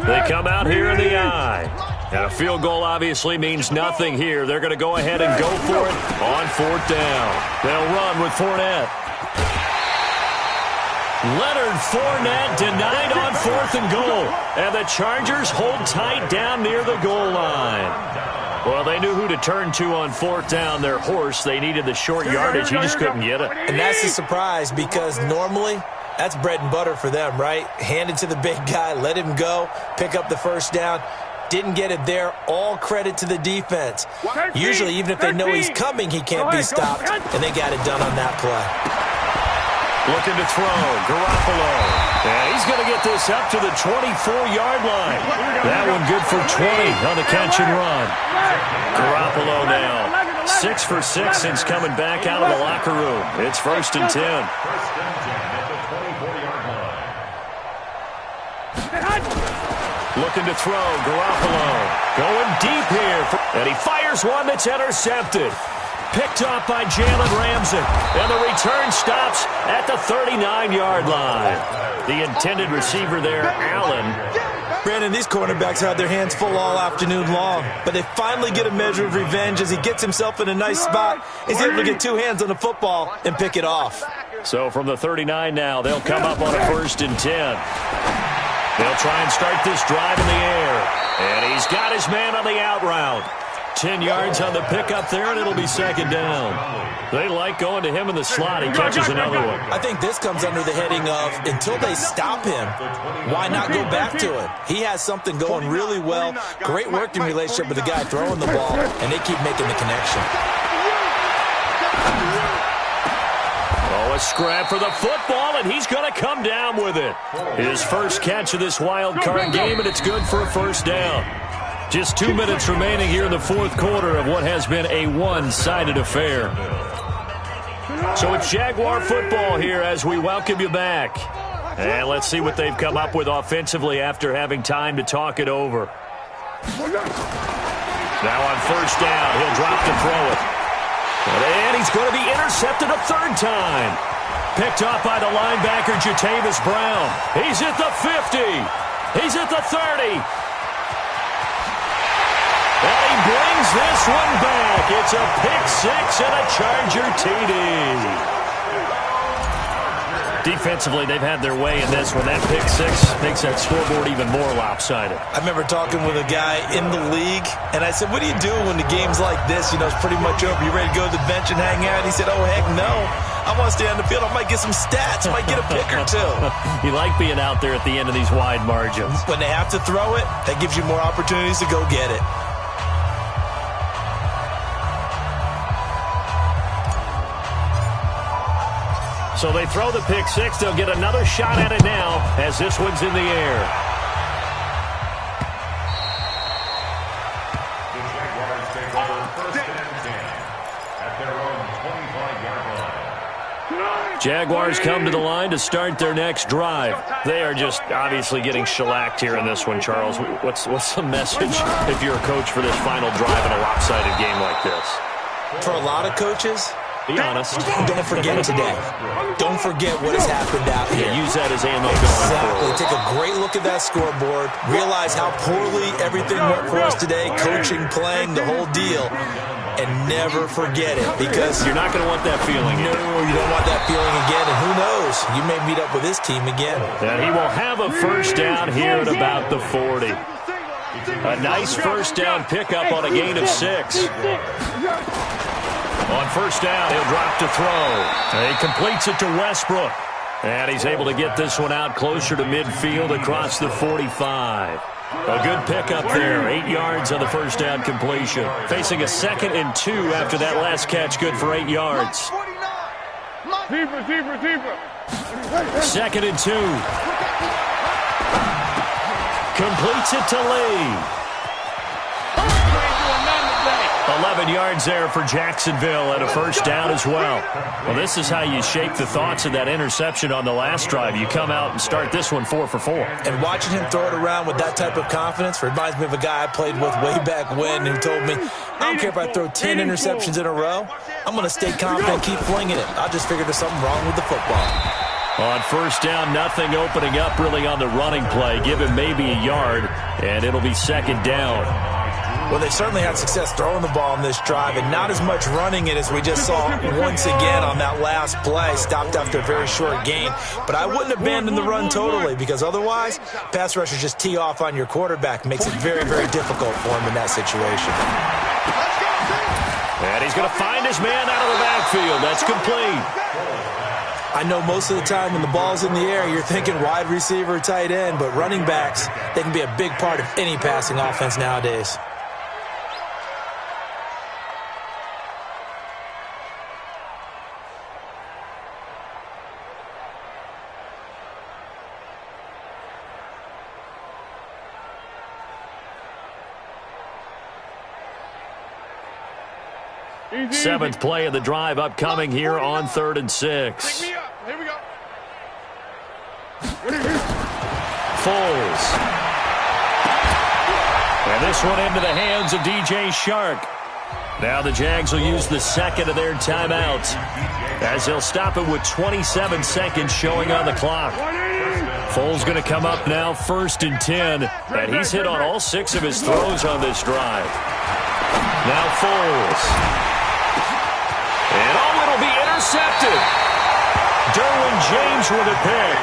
E: They come out here in the eye. And a field goal obviously means nothing here. They're going to go ahead and go for it on 4th down. They'll run with Fournette. Leonard Fournette denied on 4th and goal. And the Chargers hold tight down near the goal line. Well, they knew who to turn to on 4th down. Their horse, they needed the short yardage. He just couldn't get it.
B: And that's a surprise because normally that's bread and butter for them, right? Hand it to the big guy, let him go, pick up the first down. Didn't get it there. All credit to the defense. Usually, even if they know he's coming, he can't be stopped, and they got it done on that play.
E: Looking to throw. Garoppolo. And he's going to get this up to the 24-yard line. That one good for 20 on the catch and run. Garoppolo now. 6 for 6 since coming back out of the locker room. It's 1st and 10.
C: First and 10 at the 24-yard line.
E: Looking to throw. Garoppolo going deep here. And he fires one that's intercepted. Picked off by Jalen Ramsey. And the return stops at the 39-yard line. The intended receiver there, Allen.
B: Brandon, these cornerbacks had their hands full all afternoon long, but they finally get a measure of revenge as he gets himself in a nice spot. He's able to get 2 hands on the football and pick it off.
E: So from the 39 now, they'll come up on a 1st and 10. They'll try and start this drive in the air. And he's got his man on the out route. 10 yards on the pickup there, and it'll be 2nd down. They like going to him in the slot. He catches another one.
B: I think this comes under the heading of, until they stop him, why not go back to it? He has something going really well. Great working relationship with the guy throwing the ball, and they keep making the connection.
E: Oh, a scrap for the football, and he's going to come down with it. His first catch of this wild card game, and it's good for a 1st down. Just 2 minutes remaining here in the 4th quarter of what has been a one-sided affair. So it's Jaguar football here as we welcome you back. And let's see what they've come up with offensively after having time to talk it over. Now on 1st down, he'll drop to throw it. And he's going to be intercepted a 3rd time. Picked off by the linebacker, Jatavis Brown. He's at the 50. He's at the 30. And he brings this one back. It's a pick-6 and a Charger TD. Defensively, they've had their way in this one. That pick-6 makes that scoreboard even more lopsided.
B: I remember talking with a guy in the league, and I said, what do you do when the game's like this? You know, it's pretty much over. You ready to go to the bench and hang out? He said, oh, heck no. I want to stay on the field. I might get some stats. I might get a pick or 2.
E: You like being out there at the end of these wide margins.
B: When they have to throw it, that gives you more opportunities to go get it.
E: So they throw the pick-6. They'll get another shot at it now as this one's in the air.
C: The Jaguars take over 1st and 10 at their own 25-yard line.
E: Jaguars come to the line to start their next drive. They are just obviously getting shellacked here in this one, Charles. What's the message if you're a coach for this final drive in a lopsided game like this?
B: For a lot of coaches,
E: be honest.
B: Don't forget today. Don't forget what has happened out here.
E: Use that as ammo going
B: Exactly.
E: forward.
B: Take a great look at that scoreboard. Realize how poorly everything went for us today. Coaching, playing, the whole deal. And never forget it, because
E: you're not going to want that feeling.
B: No, you don't want that feeling again. And who knows? You may meet up with this team again.
E: And he will have a 1st down here at about the 40. A nice 1st down pickup on a gain of 6. On 1st down, he'll drop to throw. And he completes it to Westbrook. And he's able to get this one out closer to midfield across the 45. A good pickup there. 8 yards on the 1st down completion. Facing a 2nd and 2 after that last catch. Good for 8 yards. 2nd and 2. Completes it to Lee. 11 yards there for Jacksonville and a 1st down as well. Well, this is how you shake the thoughts of that interception on the last drive. You come out and start this one 4 for 4.
B: And watching him throw it around with that type of confidence reminds me of a guy I played with way back when who told me, I don't care if I throw 10 interceptions in a row. I'm going to stay confident, keep flinging it. I just figured there's something wrong with the football.
E: On 1st down, nothing opening up really on the running play. Give him maybe a yard, and it'll be 2nd down.
B: Well, they certainly had success throwing the ball on this drive, and not as much running it as we just saw once again on that last play. Stopped after a very short gain. But I wouldn't abandon the run totally, because otherwise, pass rushers just tee off on your quarterback. Makes it very, very difficult for him in that situation.
E: And he's going to find his man out of the backfield. That's complete.
B: I know most of the time when the ball's in the air, you're thinking wide receiver, tight end, but running backs, they can be a big part of any passing offense nowadays.
A: Seventh play of the drive upcoming here on 3rd and 6.
D: Pick me up. Here we go.
A: Foles. And this one into the hands of DJ Shark. Now the Jags will use the second of their timeouts as they'll stop it with 27 seconds showing on the clock. Foles going to come up now 1st and 10, and he's hit on all 6 of his throws on this drive. Now Foles. And it'll be intercepted. Derwin James with a pick.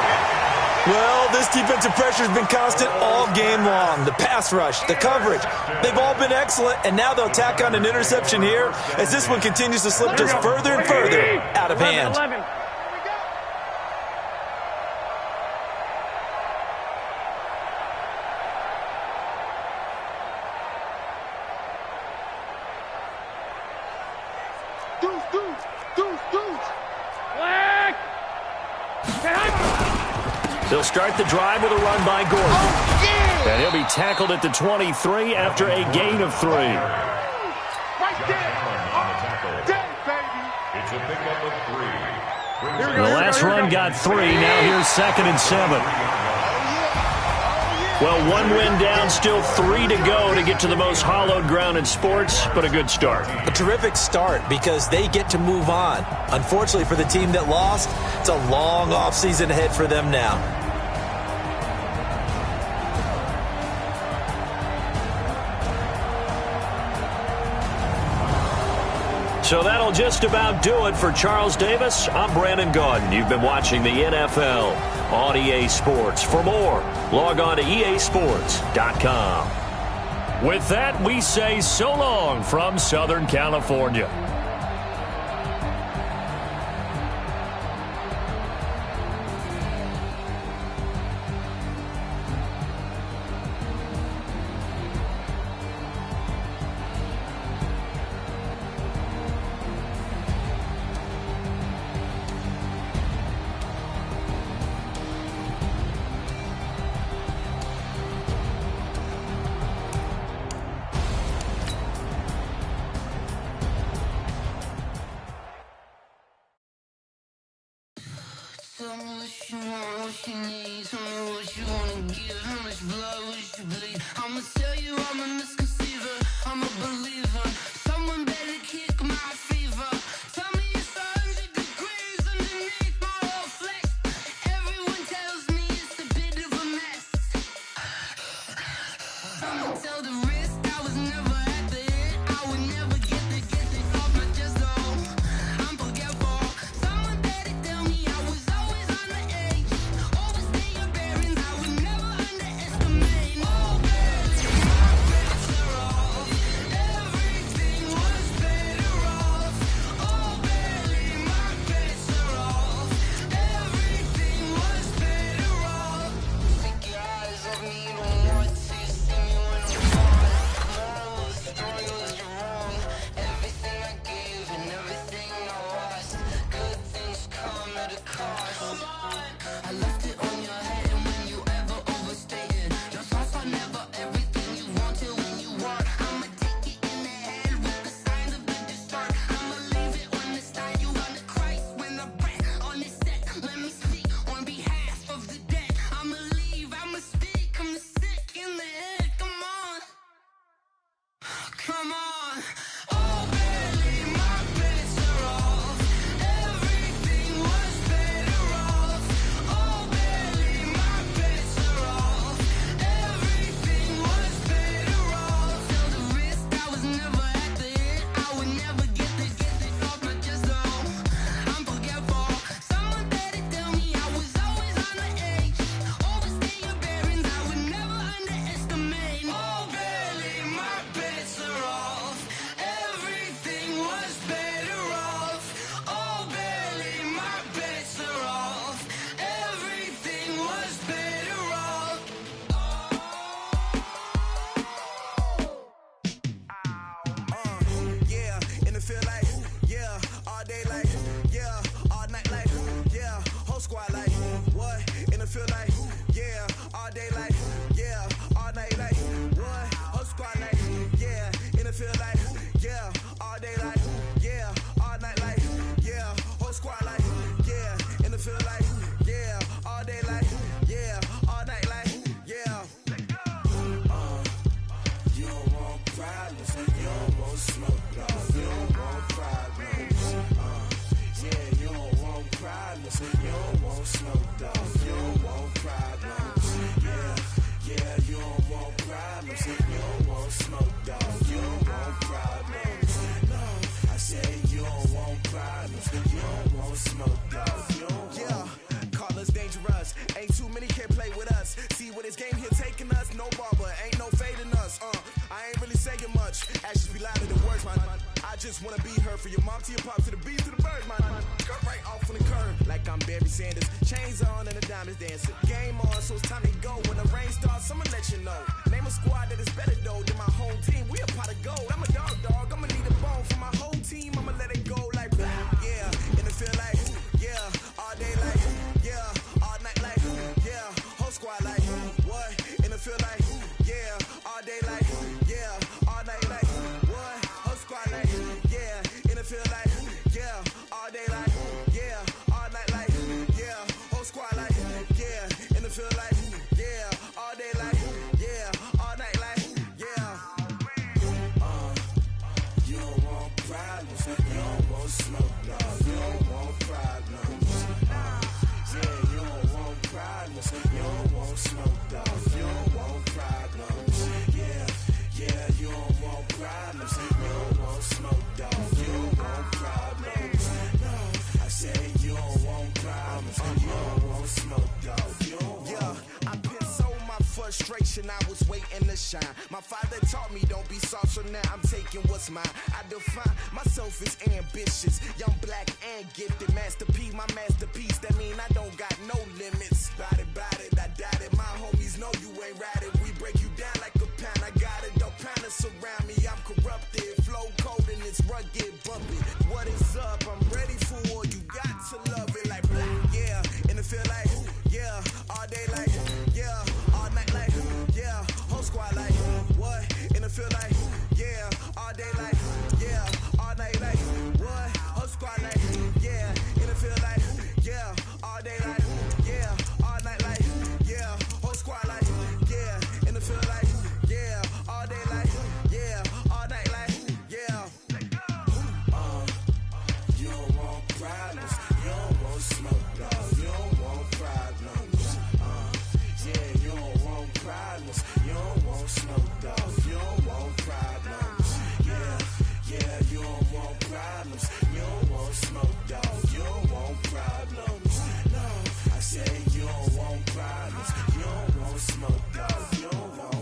B: Well, this defensive pressure has been constant all game long. The pass rush, the coverage, they've all been excellent, and now they'll tack on an interception here as this one continues to slip just further and further out of hand.
D: 11.
A: They'll start the drive with a run by Gordon. And he'll be tackled at the 23 after a gain of 3.
D: Right there. Baby.
C: It's a pickup of 3.
A: The last run got 3. Now here's 2nd and 7. Well, 1 win down, still 3 to go to get to the most hallowed ground in sports, but a good start.
B: A terrific start because they get to move on. Unfortunately for the team that lost, it's a long offseason ahead for them now.
A: So that'll just about do it for Charles Davis. I'm Brandon Gaudin. You've been watching the NFL on EA Sports. For more, log on to easports.com. With that, we say so long from Southern California.
F: Tell me what you want, what you need. Tell me what you wanna give. How much blood would you bleed? I'ma tell you I'm a misconceiver. I'm a believer. Someone better kick my fever. Tell me it's 100 degrees underneath my whole flesh. Everyone tells me it's a bit of a mess. Someone tell the risk I was never at the end. I would never get it off my chest though. I'm forgetful. Someone better tell me I was always on the edge. Overstay your bearings, I would never underestimate. Oh, baby, I better off. Everything was better
G: want smoke, dog. You don't want problems. Yeah, you don't want problems. You don't want smoke, dog. You don't want problems. No, I said you don't want problems. You don't want smoke, dog. You don't want.
H: Call us dangerous. Ain't too many can play with us. See where this game here taking us. No barber, ain't no fading us. I ain't really saying much. Actions be louder than words, man. I just wanna be heard from your mom to your pop to the beat to the bird, man. Cut right off on the curb like I'm Barry Sanders. Chains on and the diamonds dancing. Game on, so it's time to go. When the rain starts, I'ma let you know. Name a squad that is better though than my home team. We a pot of gold. I'm a dog. I'ma need a bone for my whole team. I'ma let it go like yeah. And it feel like yeah. All day like yeah. All night like yeah. Whole squad like what? And it feel like yeah. All day like yeah. All night like what? Whole squad like yeah. And it feel like yeah. All day like yeah. All night like yeah. Whole squad like yeah. And it feel like yeah. All day like yeah. All night like yeah.
G: You don't want problems. You don't want smoke, dog. You don't want problems. Yeah, you don't want problems. You don't want smoke, dog. You don't want problems. Yeah, you don't want problems. You don't want smoke, dog. You don't want problems. No, I said you don't want problems. You don't want smoke, dog. You don't want.
H: I been so my frustration, I was waiting to shine. My father taught me don't be soft, so now I'm taking what's mine. I define myself as ambitious, young, black, and gifted. Master P, my masterpiece. That mean I don't got no limits. Bout it, I doubt it. My homies know you ain't ratted. We break you down like a pound. I got it, don't pound us around me. I'm corrupted, flow cold and it's rugged, bumpy. What is up? I'm ready for war. You got to love it like black, yeah. And it feel like yeah. All day like yeah. All night like yeah. Whole squad like what? And it feel like yeah. All day like yeah. All night like what? Whole squad like yeah. And it feel like yeah. All day like yeah. All night like yeah. Whole squad like yeah. And it feel like yeah. All day like yeah. All night like yeah.
G: You don't want problems. You don't want smoke, dog. You don't want problems. Yeah, you don't want problems. You don't want smoke, dog. You don't want problems. Yeah, you don't want problems. You don't want smoke, dog. You don't want problems. No, I said you don't want problems. You don't want smoke, dog. You don't want.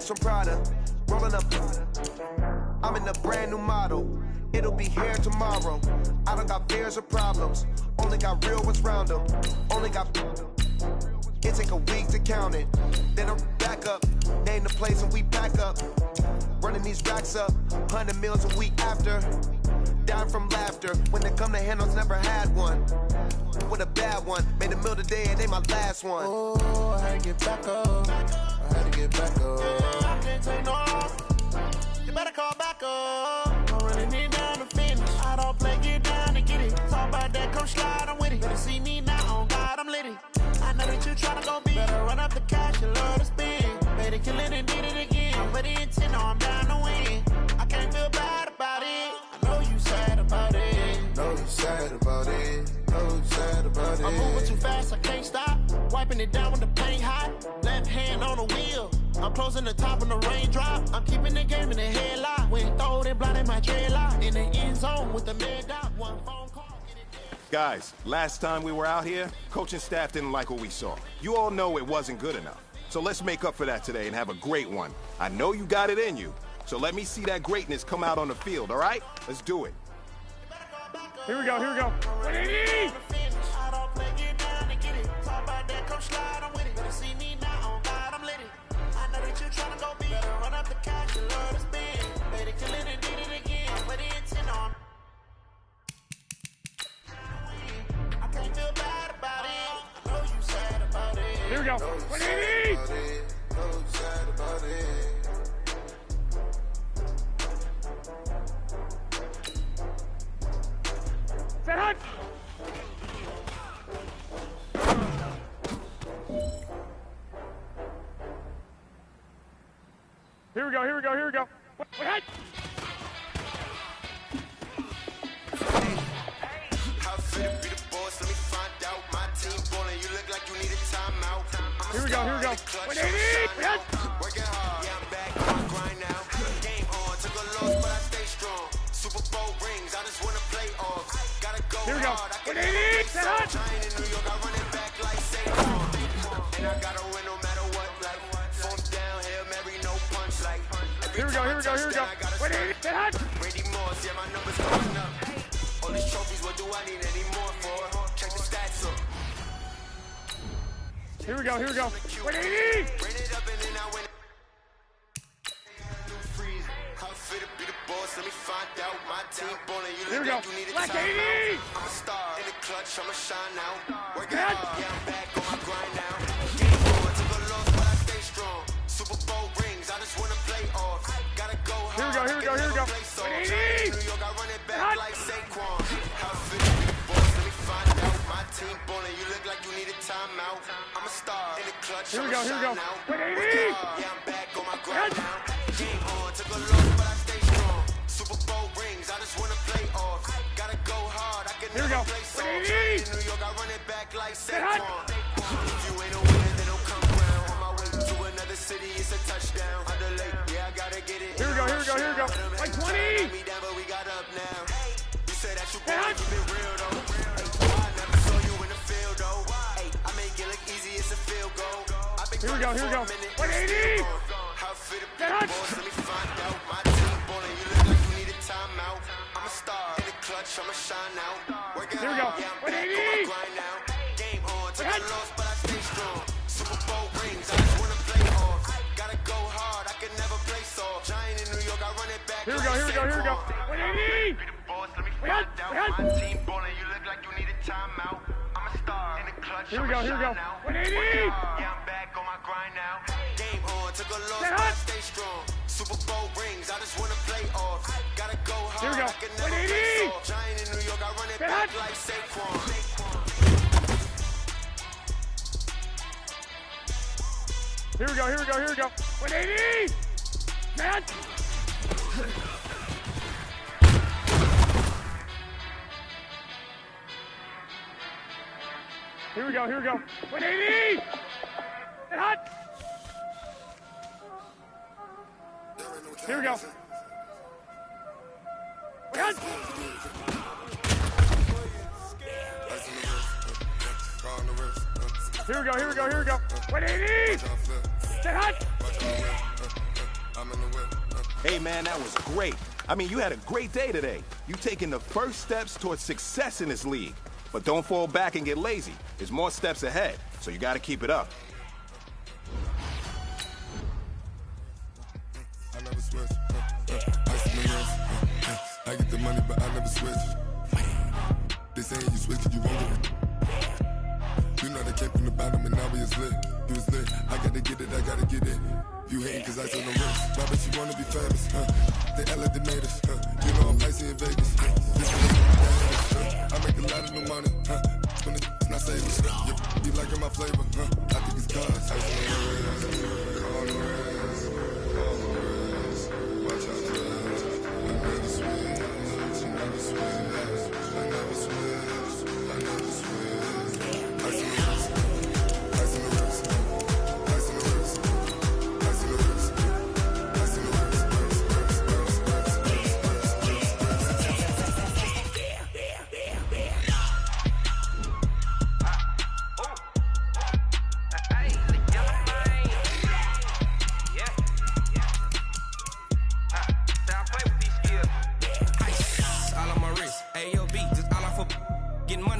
H: From Prada, rolling up. I'm in a brand new model. It'll be here tomorrow. I don't got fears or problems. Only got real ones round them. Only got. It take a week to count it. Then I'm back up. Name the place and we back up. Running these racks up. 100 meals a week after. Dying from laughter. When it come to handles, never had one. With a bad one. Made a meal today and they my last one.
G: Oh, I had to get back up. I had to get back up.
D: I can't take no loss. You better call back up. I'm running it down to finish. I don't play, get down to get it. Talk about that, come slide, I'm with it. Better see me now, on God, I'm litty. I know that you tryna go big. Better run up the cash, you love to spend. Better kill it and did it again. I'm with the intent, no, I'm down to win. I can't feel bad about it. I know you sad about it.
G: Know you sad about it. Know you sad about it.
D: I'm moving too fast, I can't stop. Wiping it down with the paint hot. Left hand on the wheel. I'm closing the top on the raindrop. I'm keeping it in my dreadlock in the end zone with the mad dot. One phone call.
I: Guys, last time we were out here, coaching staff didn't like what we saw. You all know it wasn't good enough. So let's make up for that today and have a great one. I know you got it in you, so let me see that greatness come out on the field, all right? Let's do it.
J: Here we go, here we go. 180!
D: I don't play, get down and get it. Talk about that, come slide, I'm with it. Better see me now, on God, I'm lit it. I know that you're trying to go big. Better run up the cash, you love to spend. Better kill it and did it again. Put the intent on. I can't feel bad about it. I know you sad about it.
J: Here we go. 180!
G: Know you sad about it.
J: Set hunt! Here we go, here we go, here we go. Wait, hut!
G: How fit to be the boss? Let me find out. My team ballin', you look like you need a timeout.
J: Here we go, here we go. 180! Hut!
G: Working hard, yeah, I'm back on my grind now. Game on, took a loss, but I stay strong. Super Bowl rings, I just wanna play off. Gotta go
J: Here we go.
G: hard, I can
J: 180! Set hunt!
G: Giant in New York, I run it back like Saquon. And I gotta win no matter what, like fourth down, Hail Mary, no punch, like
J: Here we go, here we go, here we go. 180! Set hunt!
G: Randy Moss, yeah, my numbers going up. All these trophies, what do I need any more for? Check the stats up.
J: Here we go, here we go. 180!
G: Ran it up and then I went. How fit to be the boss? Let me find out. My team ballin', you
J: Here we
G: look
J: go.
G: like you need a
J: Black
G: timeout.
J: 80!
G: I'm a star in the clutch, I'ma shine out. Working
J: Yes.
G: hard, yeah, I'm back on my grind now. Game on, took a loss, but I stay strong. Super Bowl rings, I just wanna play off. Gotta go hard.
J: Here we go, here we go, here we go. 180!
G: New York, I run it back
J: Hot.
G: like Saquon. How fit to be the boss? Let me find out. My team ballin', you look like you need a timeout. I'm a star in the clutch,
J: Here we
G: I'ma
J: go, here we go.
G: shine out.
J: 180!
G: Working hard, yeah, I'm back on my grind
J: Yes.
G: now. Game on, took a loss, but I stay strong. Super Bowl rings, I just wanna play off. Gotta go hard, I can
J: Here we
G: never
J: go.
G: play soft.
J: 180!
G: In New York, I run it back like
J: hot.
G: Saquon. If you ain't a winner, then don't come round. On my way to another city, it's a touchdown. Underlay, yeah, I gotta get it.
J: Here we go, here we go, here we go. 120!
G: Me down, but we got up now. You said that you
J: hot.
G: keep it real though. I never saw you in the field though. Hey, I make it look easy, it's a field goal. I've been
J: Here we go, here we go.
G: grinding for a minute,
J: 180!
G: How fit to be
J: Get
G: the
J: hot.
G: boss? Let me find out. My team ballin', you look like you need a timeout. I'm a star in the clutch, I'ma shine out. Working
J: Here we go.
G: hard, yeah, I'm back on
J: 180!
G: my grind now. Game on, took a
J: hot.
G: loss, but I stay strong. Super Bowl rings, I just wanna play off. Gotta go hard, I can never play soft. Giant in New York, I run it back.
J: Here we go, here we go, here we go. 180! Hut! Hut!
G: My team ballin', you look like you need a timeout. I'm a star in the clutch.
J: Here we go, here we go. 180!
G: Yeah, I'm back on my grind now. Game on, took a loss,
J: Set
G: but I
J: hut.
G: stay strong. Super Bowl rings, I just wanna play off. Gotta go hard,
J: Here we go.
G: I can never
J: 180!
G: play soft. Giant in New York, I run it
J: Set
G: back
J: hut.
G: like Saquon.
J: Here we go, here we go, here we go. 180! Man! Here we go, here we go. 180! Get hot! Here we go. Hut! Here we go, here we go, here we go. 180! Get hot!
I: Hey, man, that was great. I mean, you had a great day today. You taking the first steps towards success in this league. But don't fall back and get lazy. There's more steps ahead, so you got to keep it up.
K: I never switch. Ice in the wrist. I get the money, but I never switch. They saying you switch, you won't get it. You know they came from the bottom and now we is lit. You was lit. I gotta get it, I gotta get it. You hating cause I told them wrist. Why bet you wanna be famous? They Ella the made us. You know I'm icy in Vegas. I make a lot of new money. When it's not savings. You be liking my flavor. I think it's cause. Ice in the wrist. All the wrist. All the wrist. Watch out for this. I never switch. I never switch. I never switch. I never switch. Ice in the wrist. Ice in the wrist. Ice in the wrist. Ice in the wrist. Ice in the wrist.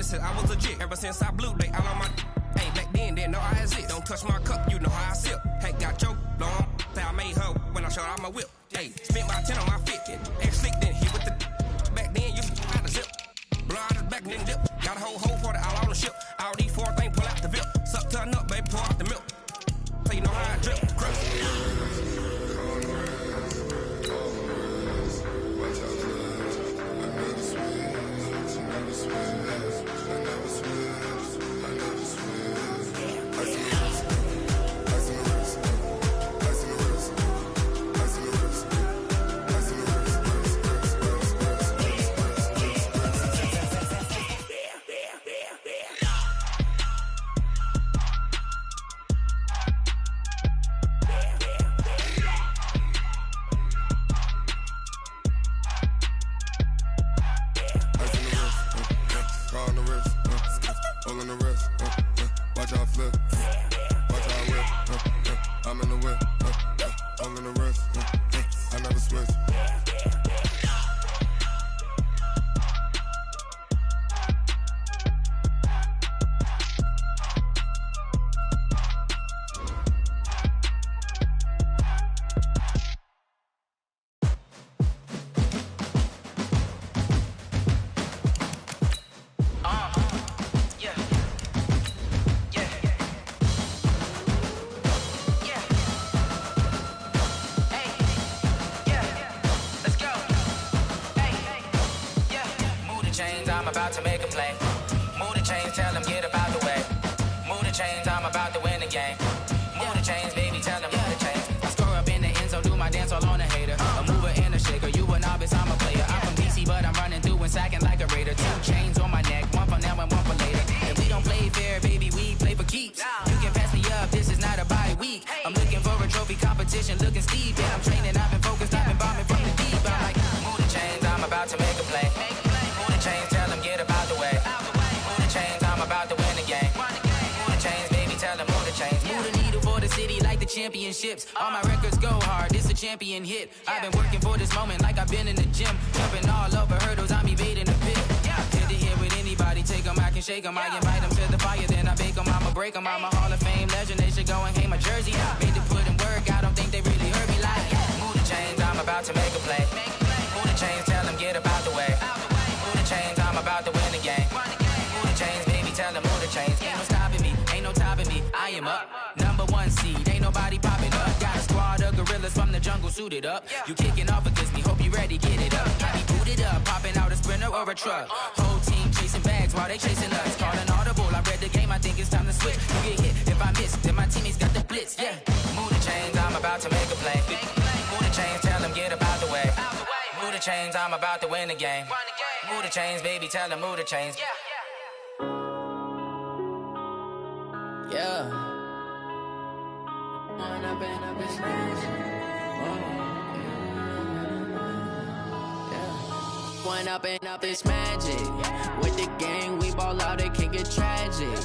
L: since I was legit. Ever since I blew, they all on my. Hey, back then, didn't know I exist. Don't touch my cup, you know how I sip. Hey, got choke, blow on. Say I made her when I showed out my whip. Hey, spent my 10 on my fit. X slick, then hit with the. Back then, you had to zip. Blow out his back, then dip. Got a whole hole for the all on the ship. All these four things, pull out the VIP. Suck, turn up, baby, pour out the milk. So you know how I drip. I'm about to make a play. Move the chains, tell them get about the way. Move the chains, I'm about to win the game. Move the chains, baby, tell them move the chains. I score up in the end zone, do my dance all on a hater. A mover and a shaker, you a novice, I'm a player. I'm from DC, but I'm running through and sacking like a raider. 2 chains on my neck, one for now and one for later. And we don't play fair, baby, we play for keeps. You can pass me up, this is not a bye week. I'm looking for a trophy competition, looking steep. And I'm training, I've been focused, I've been bombing from the deep. I'm like, move the chains, I'm about to make a play. Move the chains, tell them get about the way. Move the chains, I'm about to win the game. Move the chains, baby, tell them move the chains. Move the needle for the city like the championships. All my records go hard, this a champion hit. I've been working for this moment like I've been in the gym. Jumping all over hurdles, I'm evading the pit. Hit the hit with anybody, take them, I can shake them. I invite them to the fire, then I bake them, I'ma break them. I'm a Hall of Fame legend, they should go and hang my jersey. Made to put in work, I don't think they really heard me like. Move the chains, I'm about to make a play. Move the chains, tell them get about the way. Move the chains, I'm about to win the game. Move the chains, baby, tell them move the chains. Ain't no stopping me, ain't no topping me. I am up, #1 seed, ain't nobody popping up. Got a squad of gorillas from the jungle suited up. You kicking off against me, hope you ready, get it up. I be booted up, popping out a Sprinter or a truck. Whole team chasing bags while they chasing us. Call an audible, I read the game, I think it's time to switch. You get hit, if I miss, then my teammates got the blitz, yeah. Move the chains, I'm about to make a play. Move the chains, tell them get about the way. Move the chains, I'm about to win the game. Move the chains, baby, tell them move the chains. Yeah.
M: One up and up is magic. With the gang, we ball out, it can get tragic.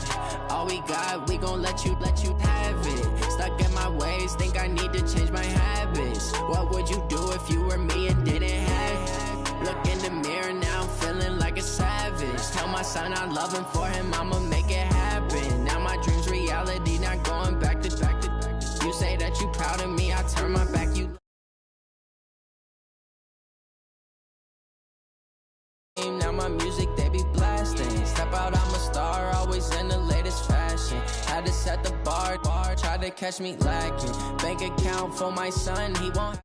M: All we got, we gon' let you have it. Stuck in my ways, think I need to change my habits. What would you do if you were me and didn't have it? Look in the mirror, now I'm feeling like a savage. Tell my son I love him, for him I'ma make it happen. Now my dream's reality, not going back to. You say that you proud of me, I turn my back, you. Now my music, they be blasting. Step out, I'm a star, always in the latest fashion. Had to set the bar, try to catch me lacking. Bank account for my son, he won't.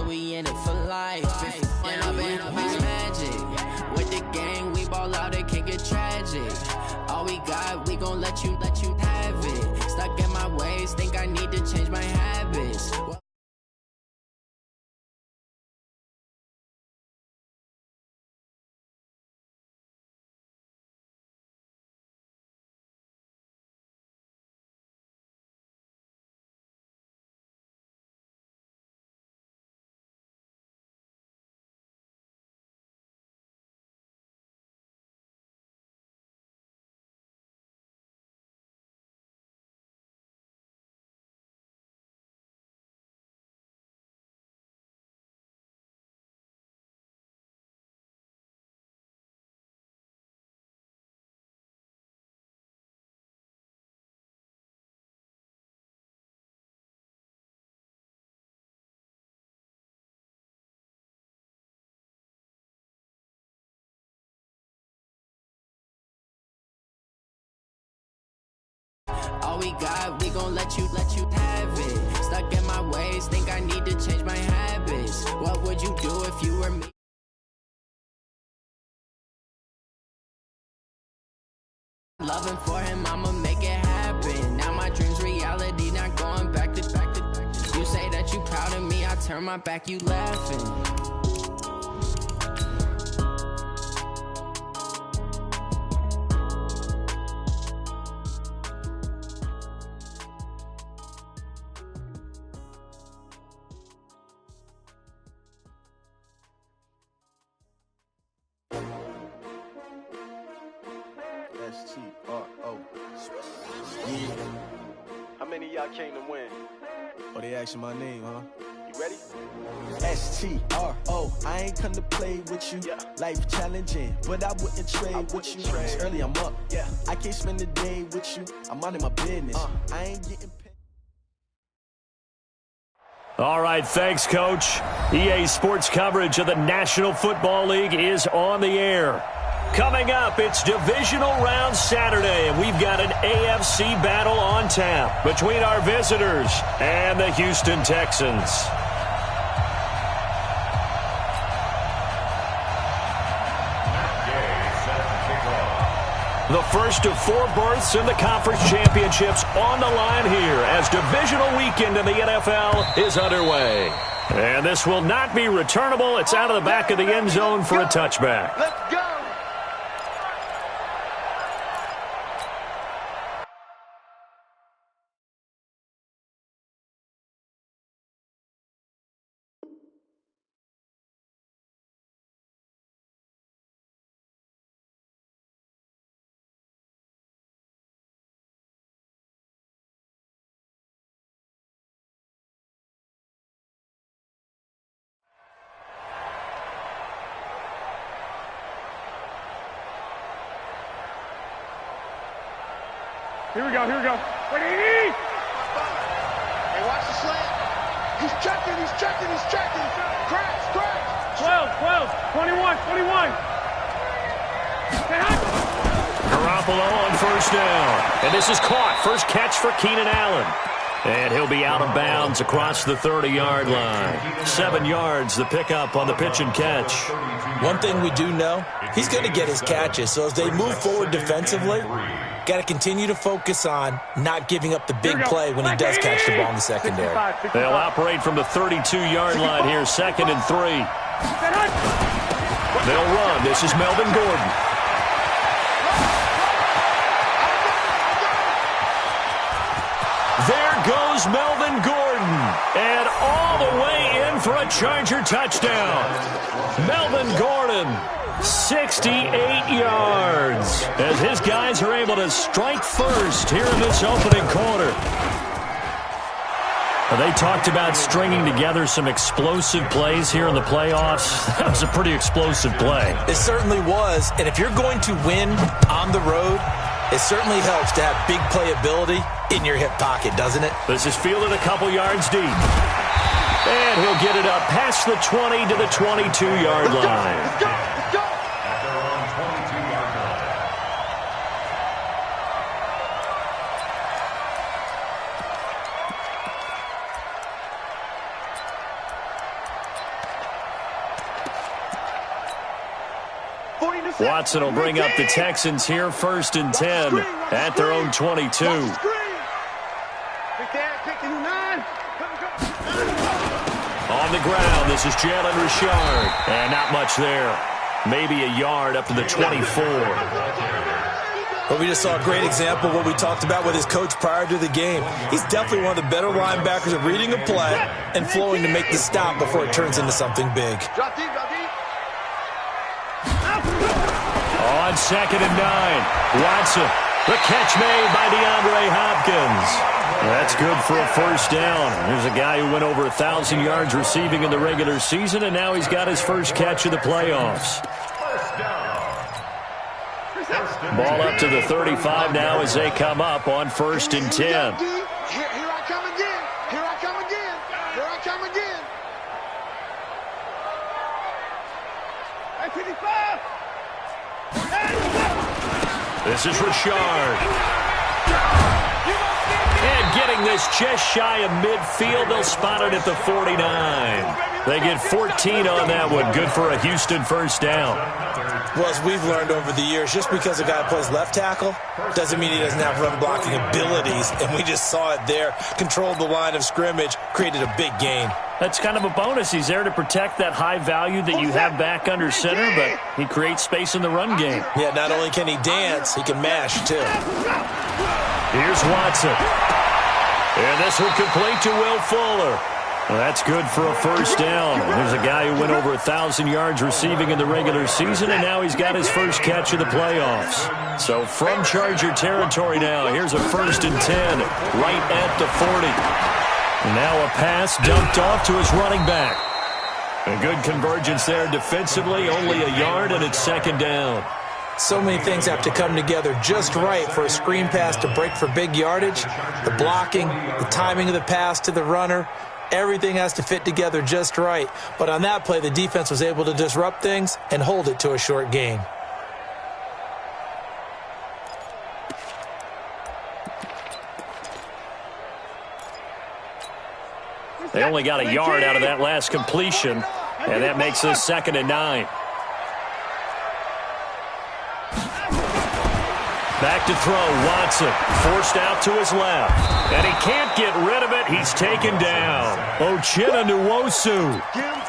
M: We in it for life. When I've been magic. With the gang, we ball out, it can get tragic. All we got, we gon' let you have it. Stuck in my ways, think I need to change my habits. All we got, we gon' let you have it. Stuck in my ways, think I need to change my habits. What would you do if you were me? Loving for him, I'ma make it happen. Now my dream's reality, not going back to. You say that you proud of me, I turn my back, you laughing.
N: S-T-R-O. Yeah. How many of y'all came to win? Oh, they asking my name, huh? You ready? S-T-R-O. I ain't come to play with you. Yeah. Life challenging, but I wouldn't trade with you. It's early, I'm up. Yeah. I can't spend the day with you. I'm minding my business. I ain't getting paid.
E: All right, thanks, Coach. EA Sports coverage of the National Football League is on the air. Coming up, it's Divisional Round Saturday, and we've got an AFC battle on tap between our visitors and the Houston Texans. The first of 4 berths in the conference championships on the line here as divisional weekend in the NFL is underway. And this will not be returnable. It's out of the back of the end zone for a touchback.
N: Let's go!
J: Here we go, here we go. Wait, hey,
D: watch the slant. He's checking. Crash.
J: 12, 21.
E: Garoppolo on first down. And this is caught. First catch for Keenan Allen. And he'll be out of bounds across the 30-yard line. 7 yards, the pickup on the pitch and catch.
B: One thing we do know, he's going to get his catches. So as they move forward defensively, got to continue to focus on not giving up the big play when he does catch the ball in the secondary.
E: They'll operate from the 32-yard line here, 2nd and 3. They'll run. This is Melvin Gordon. There goes Melvin Gordon. And all the way in for a Charger touchdown. Melvin Gordon, 68 yards. As his guys are able to strike first here in this opening quarter. They talked about stringing together some explosive plays here in the playoffs. That was a pretty explosive play.
B: It certainly was. And if you're going to win on the road, it certainly helps to have big playability in your hip pocket, doesn't it?
E: This is fielded a couple yards deep. And he'll get it up past the 20 to the 22-yard line.
N: Let's go!
C: At their own 22-yard line.
E: Watson will bring up the Texans here, 1st and 10 at their own 22. On the ground, this is Jalen Richard. And not much there. Maybe a yard up to the 24.
B: But we just saw a great example of what we talked about with his coach prior to the game. He's definitely one of the better linebackers at reading a play and flowing to make the stop before it turns into something big.
E: On 2nd and 9, Watson. The catch made by DeAndre Hopkins. That's good for a first down. Here's a guy who went over 1,000 yards receiving in the regular season, and now he's got his first catch of the playoffs. Ball up to the 35 now as they come up on 1st and 10.
D: Here I come again.
J: Hey, 55.
E: This is Richard. getting this just shy of midfield. They'll spot it at the 49. They get 14 on that one. Good for a Houston first down.
B: Well, as we've learned over the years, just because a guy plays left tackle doesn't mean he doesn't have run-blocking abilities, and we just saw it there. Controlled the line of scrimmage, created a big gain.
E: That's kind of a bonus. He's there to protect that high value that you have back under center, but he creates space in the run game.
B: Yeah, not only can he dance, he can mash, too.
E: Here's Watson. And this one complete to Will Fuller. Well, that's good for a first down. There's a guy who went over 1,000 yards receiving in the regular season, and now he's got his first catch of the playoffs. So from Charger territory now, here's a 1st and 10 right at the 40. And now a pass dumped off to his running back. A good convergence there defensively, only a yard, and it's 2nd down.
B: So many things have to come together just right for a screen pass to break for big yardage. The blocking, the timing of the pass to the runner, everything has to fit together just right. But on that play, the defense was able to disrupt things and hold it to a short gain.
E: They only got a yard out of that last completion, and that makes this 2nd and 9. Back to throw, Watson, forced out to his left. And he can't get rid of it. He's taken down. Uchenna Nwosu.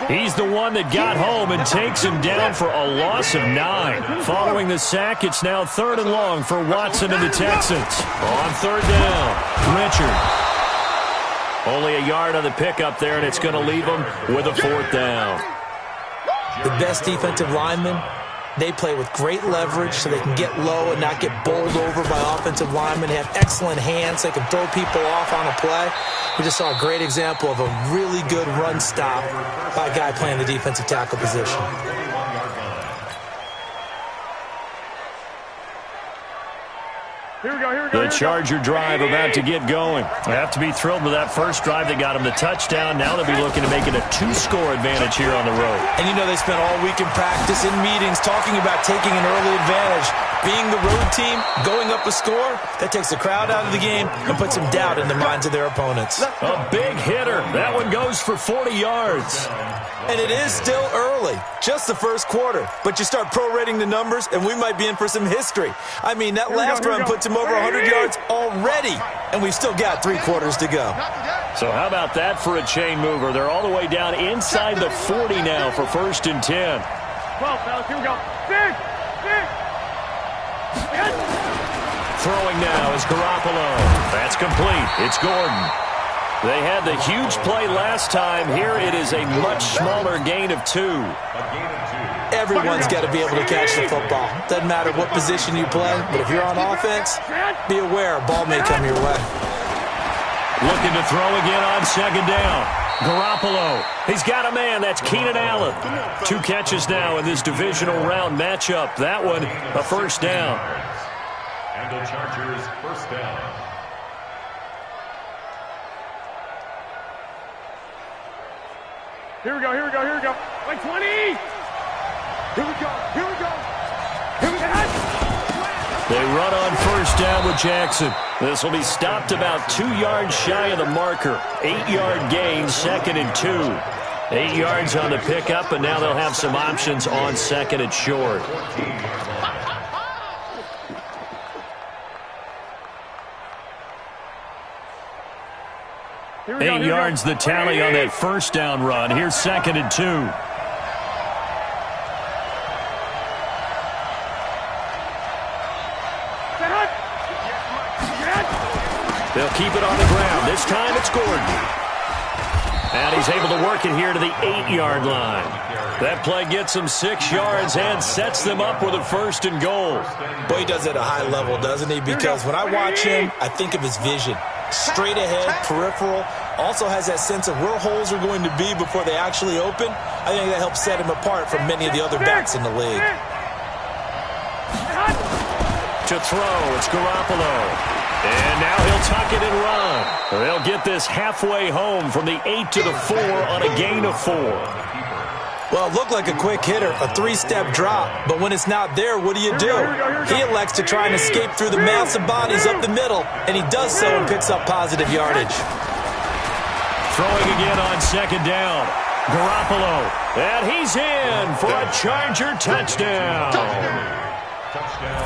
E: He's the one that got home and takes him down for a loss of 9. Following the sack, it's now 3rd and long for Watson and the Texans. On 3rd down, Richard. Only a yard on the pickup there, and it's going to leave him with a 4th down.
B: The best defensive linemen, they play with great leverage so they can get low and not get bowled over by offensive linemen. They have excellent hands. They can throw people off on a play. We just saw a great example of a really good run stop by a guy playing the defensive tackle position.
E: The Charger drive about to get going. They have to be thrilled with that first drive that got them the touchdown. Now they'll be looking to make it a 2-score advantage here on the road.
B: And you know they spent all week in practice, in meetings, talking about taking an early advantage. Being the road team, going up a score, that takes the crowd out of the game and puts some doubt in the minds of their opponents.
E: A big hitter. That one goes for 40 yards.
B: And it is still early, just the first quarter. But you start prorating the numbers, and we might be in for some history. I mean, that last run puts him over 100 yards already, and we've still got 3 quarters to go.
E: So how about that for a chain mover? They're all the way down inside the 40 now for 1st and 10.
J: 12, fellas, here we go. Big.
E: Throwing now is Garoppolo. That's complete. It's Gordon. They had the huge play last time. Here it is a much smaller gain of 2.
B: Everyone's got to be able to catch the football. Doesn't matter what position you play, but if you're on offense, be aware a ball may come your way.
E: Looking to throw again on 2nd down. Garoppolo. He's got a man. That's Keenan Allen. 2 catches now in this divisional round matchup. That one, a 1st down.
C: And the Chargers' 1st down.
J: Here we go. Like 20. Here we go.
E: They run on 1st down with Jackson. This will be stopped about 2 yards shy of the marker. 8-yard gain, 2nd and 2. 8 yards on the pickup, and now they'll have some options on 2nd and short. Eight yards the tally on that 1st down run. Here's 2nd and 2. They'll keep it on the ground. This time it's Gordon. And he's able to work it here to the 8-yard line. That play gets him 6 yards and sets them up with a 1st and goal.
B: Boy, he does it at a high level, doesn't he? Because when I watch him, I think of his vision. Straight ahead, peripheral, also has that sense of where holes are going to be before they actually open. I think that helps set him apart from many of the other backs in the league.
E: To throw, it's Garoppolo. And now he'll tuck it and run. They'll get this halfway home from the 8 to the 4 on a gain of 4.
B: Well, it looked like a quick hitter, a three-step drop, but when it's not there, what do? He elects to try and escape through the massive bodies up the middle, and he does so and picks up positive yardage.
E: Throwing again on second down. Garoppolo, and he's in for a Charger touchdown.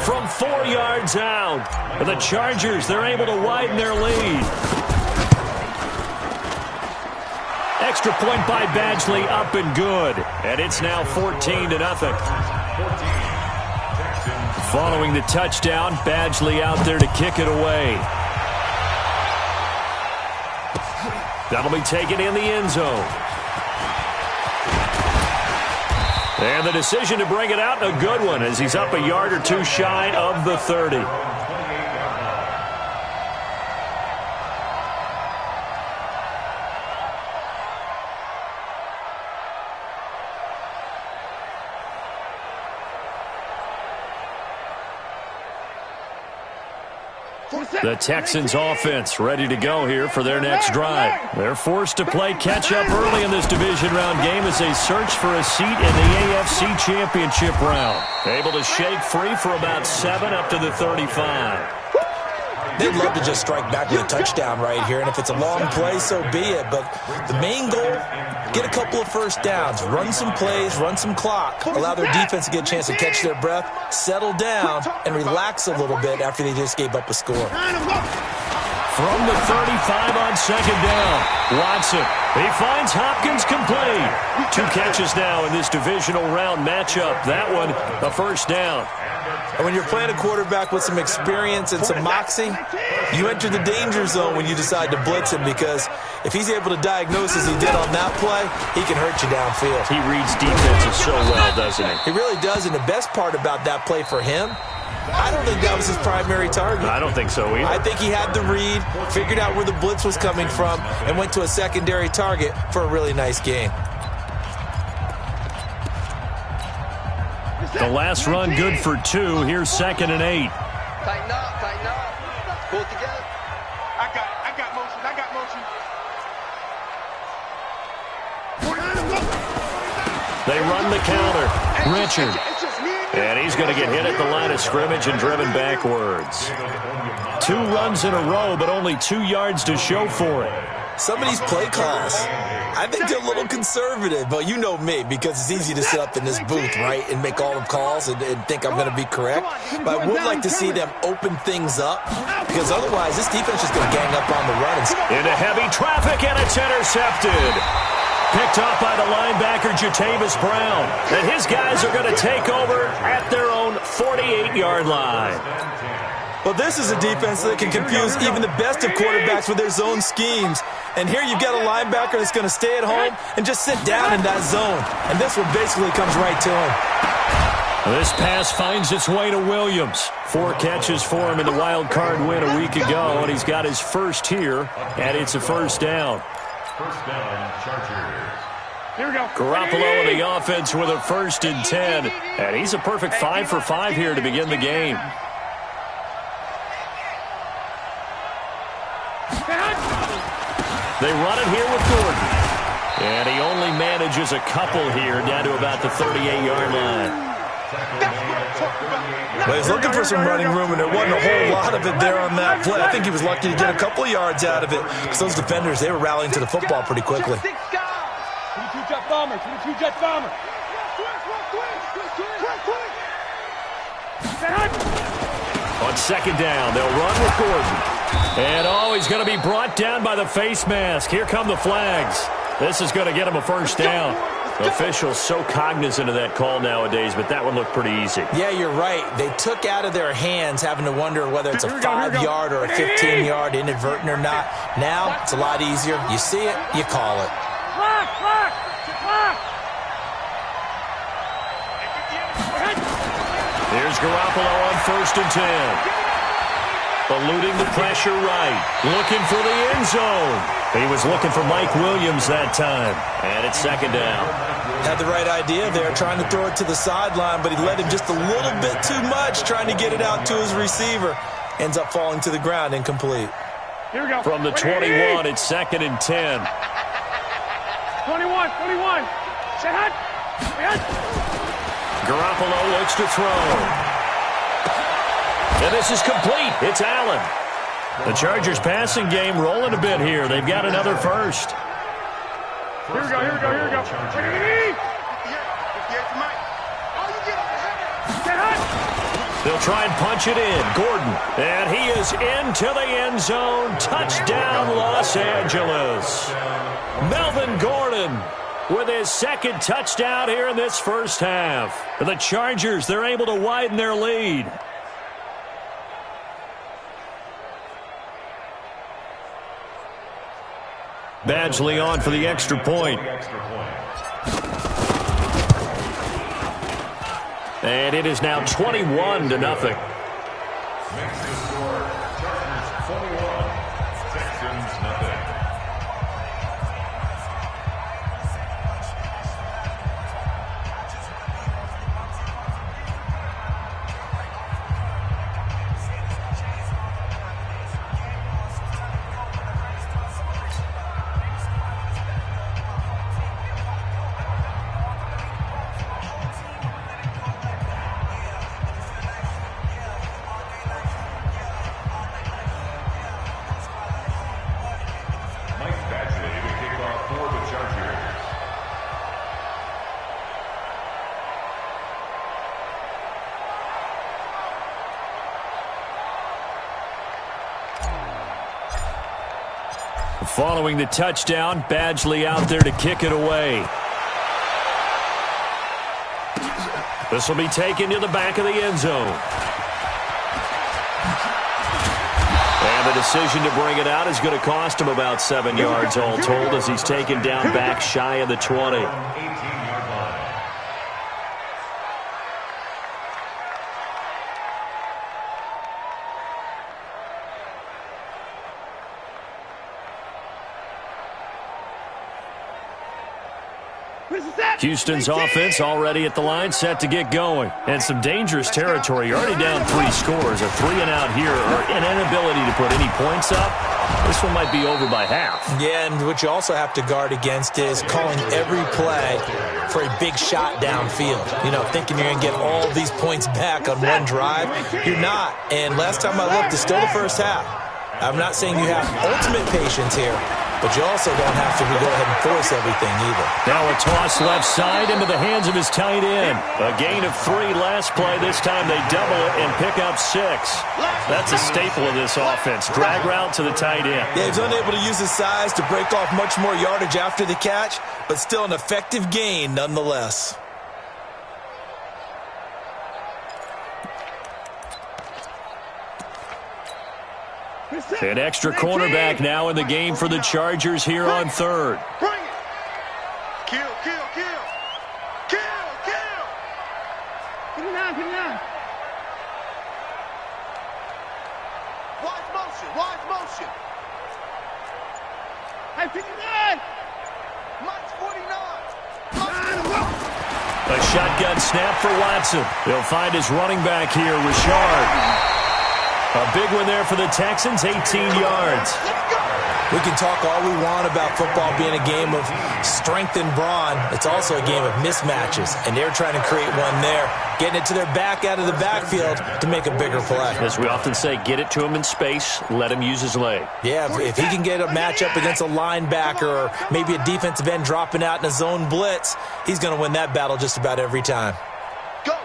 E: From 4 yards out, the Chargers, they're able to widen their lead. Extra point by Badgley, up and good. And it's now 14-0. Following the touchdown, Badgley out there to kick it away. That'll be taken in the end zone. And the decision to bring it out, a good one, as he's up a yard or two shy of the 30. The Texans offense ready to go here for their next drive. They're forced to play catch-up early in this division round game as they search for a seat in the AFC Championship round. Able to shake free for about 7 up to the 35.
B: They'd love to just strike back with a touchdown right here, and if it's a long play, so be it. But the main goal, get a couple of first downs, run some plays, run some clock, allow their defense to get a chance to catch their breath, settle down, and relax a little bit after they just gave up a score.
E: From the 35 on second down, Watson. He finds Hopkins complete. 2 catches now in this divisional round matchup. That one, a first down.
B: And when you're playing a quarterback with some experience and some moxie, you enter the danger zone when you decide to blitz him, because if he's able to diagnose as he did on that play, he can hurt you downfield.
E: He reads defenses so well, doesn't he?
B: He really does, and the best part about that play for him, I don't think that was his primary target.
E: I don't think so either.
B: I think he had the read, figured out where the blitz was coming from, and went to a secondary target for a really nice gain.
E: The last run good for 2. Here's 2nd and 8.
O: Tighten up, tighten up. Pull it together. I got motion.
E: They run the counter. Richard. And he's going to get hit at the line of scrimmage and driven backwards. 2 runs in a row, but only 2 yards to show for it.
B: Some of these play calls, I think they're a little conservative, but you know me, because it's easy to sit up in this booth, right, and make all the calls and think I'm going to be correct. But I would like to see them open things up, because otherwise this defense is going to gang up on the run.
E: Into heavy traffic, and it's intercepted. Picked off by the linebacker, Jatavis Brown. And his guys are going to take over at their own 48-yard line.
B: Well, this is a defense that can confuse even the best of quarterbacks with their zone schemes. And here you've got a linebacker that's going to stay at home and just sit down in that zone. And this one basically comes right to him.
E: This pass finds its way to Williams. 4 catches for him in the wild card win a week ago, and he's got his first here, and it's a first down.
C: First down, Chargers.
J: Here we go.
E: Garoppolo in the offense with a 1st and 10. And he's a perfect 5 for 5 here to begin the game. They run it here with Gordon. And he only manages a couple here down to about the 38-yard line.
B: Well, he's looking for some running room, and there wasn't a whole lot of it there on that play. I think he was lucky to get a couple of yards out of it, because those defenders, they were rallying to the football pretty quickly.
J: 22-jet bomber, 22-jet bomber.
E: On second down, they'll run with Gordon. And, he's going to be brought down by the face mask. Here come the flags. This is going to get him a first down. Officials so cognizant of that call nowadays, but that one looked pretty easy.
B: Yeah, you're right. They took out of their hands having to wonder whether it's a 5-yard or a 15-yard inadvertent or not. Now, it's a lot easier. You see it, you call it.
E: Here's Garoppolo on 1st and 10. Eluding the pressure right. Looking for the end zone. He was looking for Mike Williams that time. And it's 2nd down.
B: Had the right idea there, trying to throw it to the sideline, but he let him just a little bit too much, trying to get it out to his receiver. Ends up falling to the ground, incomplete.
J: Here we go.
E: From the 21, it's 2nd and 10.
J: 21. Set hot.
E: Garoppolo looks to throw. And this is complete. It's Allen. The Chargers passing game rolling a bit here. They've got another first.
J: Here we go.
E: They'll try and punch it in. Gordon. And he is into the end zone. Touchdown, Los Angeles. Melvin Gordon with his second touchdown here in this first half. The Chargers, they're able to widen their lead. Badgley on for the extra point. And it is now 21-0.
C: Next to score, Chargers 21, Texans nothing.
E: Following the touchdown, Badgley out there to kick it away. This will be taken to the back of the end zone. And the decision to bring it out is going to cost him about 7 yards all told as he's taken down back shy of the 20.
C: 18-yard line.
E: Houston's offense already at the line, set to get going. And some dangerous territory. You're already down 3 scores. A 3-and-out here, or an inability to put any points up. This one might be over by half.
B: Yeah, and what you also have to guard against is calling every play for a big shot downfield. You know, thinking you're going to get all these points back on one drive. You're not. And last time I looked, it's still the first half. I'm not saying you have ultimate patience here, but you also don't have to go ahead and force everything either.
E: Now a toss left side into the hands of his tight end. A gain of 3 last play. This time they double it and pick up 6. That's a staple of this offense. Drag route to the tight end.
B: Yeah, he's unable to use his size to break off much more yardage after the catch, but still an effective gain nonetheless.
E: An extra cornerback now in the game for the Chargers here on third.
O: Bring it. Kill. Put it down. Wide motion. Hey, 59. Mike's 49.
E: A shotgun snap for Watson. He'll find his running back here, Richard. A big one there for the Texans, 18 yards.
B: We can talk all we want about football being a game of strength and brawn. It's also a game of mismatches, and they're trying to create one there, getting it to their back out of the backfield to make a bigger play.
E: As we often say, get it to him in space, let him use his leg.
B: Yeah, if he can get a matchup against a linebacker or maybe a defensive end dropping out in a zone blitz, he's going to win that battle just about every time.
O: Go.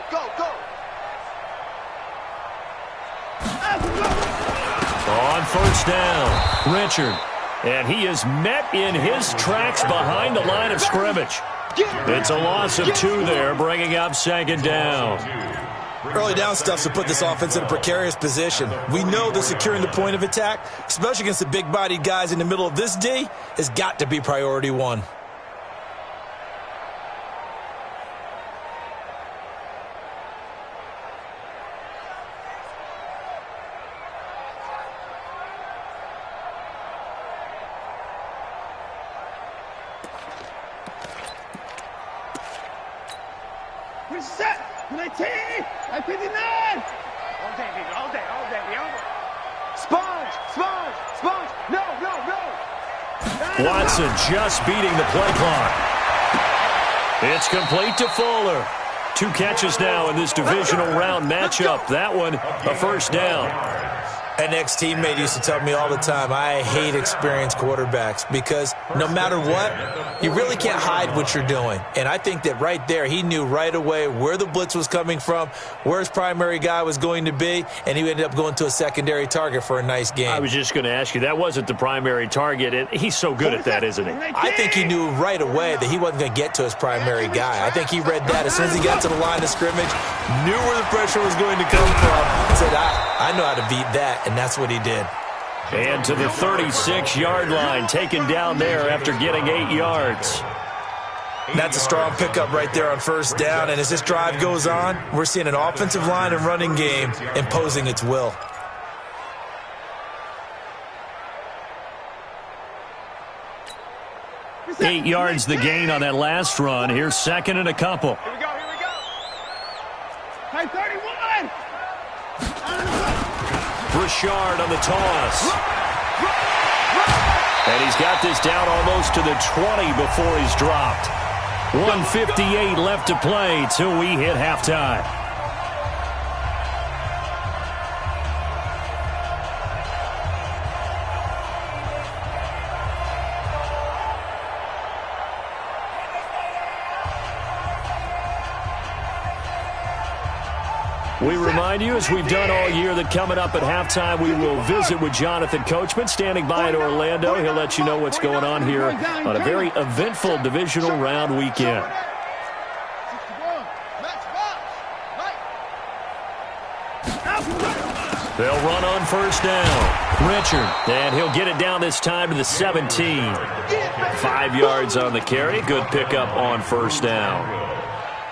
E: On first down, Richard. And he is met in his tracks behind the line of scrimmage. It's a loss of 2 there, bringing up second down.
B: Early down stuff to put this offense in a precarious position. We know that securing the point of attack, especially against the big-bodied guys in the middle of this D, has got to be priority 1.
J: Set. 19. 59. All day. Sponge. No.
E: Watson just beating the play clock. It's complete to Fuller. 2 catches now in this divisional round matchup. That one, a first down.
B: An ex-teammate used to tell me all the time, I hate experienced quarterbacks because no matter what, you really can't hide what you're doing. And I think that right there, he knew right away where the blitz was coming from, where his primary guy was going to be, and he ended up going to a secondary target for a nice game.
E: I was just going to ask you, that wasn't the primary target, and he's so good at that, isn't he?
B: I think he knew right away that he wasn't going to get to his primary guy. I think he read that as soon as he got to the line of scrimmage, knew where the pressure was going to come from, and said, I know how to beat that. And that's what he did.
E: And to the 36-yard line, taken down there after getting 8 yards.
B: That's a strong pickup right there on first down. And as this drive goes on, we're seeing an offensive line and running game imposing its will.
E: Eight yards the gain on that last run. Here's second and a couple.
J: Here we go. Hey, 31!
E: Richard on the toss. And he's got this down almost to the 20 before he's dropped. 1:58 left to play till we hit halftime. We remind you, as we've done all year, that coming up at halftime, we will visit with Jonathan Coachman, standing by in Orlando. He'll let you know what's going on here on a very eventful divisional round weekend. They'll run on first down. Richard, and he'll get it down this time to the 17. 5 yards on the carry. Good pickup on first down.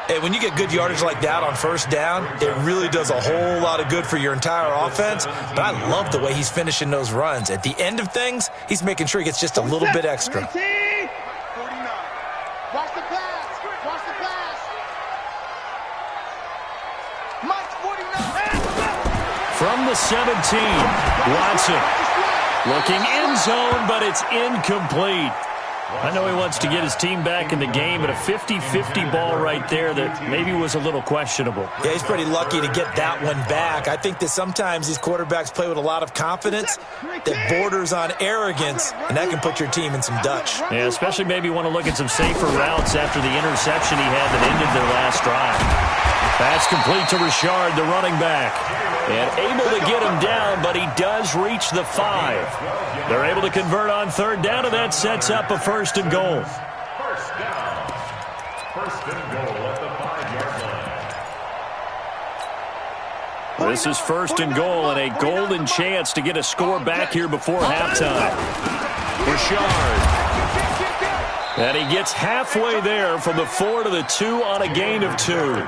B: Hey, when you get good yardage like that on first down, it really does a whole lot of good for your entire offense. But I love the way he's finishing those runs. At the end of things, he's making sure he gets just a little bit extra.
J: 49. Watch the pass. Watch the pass. Mike's 49.
E: From the 17, Watson looking end zone, but it's incomplete. I know he wants to get his team back in the game, but a 50-50 ball right there that maybe was a little questionable.
B: Yeah, he's pretty lucky to get that one back. I think that sometimes these quarterbacks play with a lot of confidence that borders on arrogance, and that can put your team in some Dutch.
E: Yeah, especially maybe want to look at some safer routes after the interception he had that ended their last drive. That's complete to Richard, the running back. And able to get him down, but he does reach the 5. They're able to convert on third down, and that sets up a first and goal.
C: First down. First and goal at the 5-yard line.
E: This is first and goal, and a golden chance to get a score back here before halftime. Richard. And he gets halfway there from the 4 to the 2 on a gain of 2.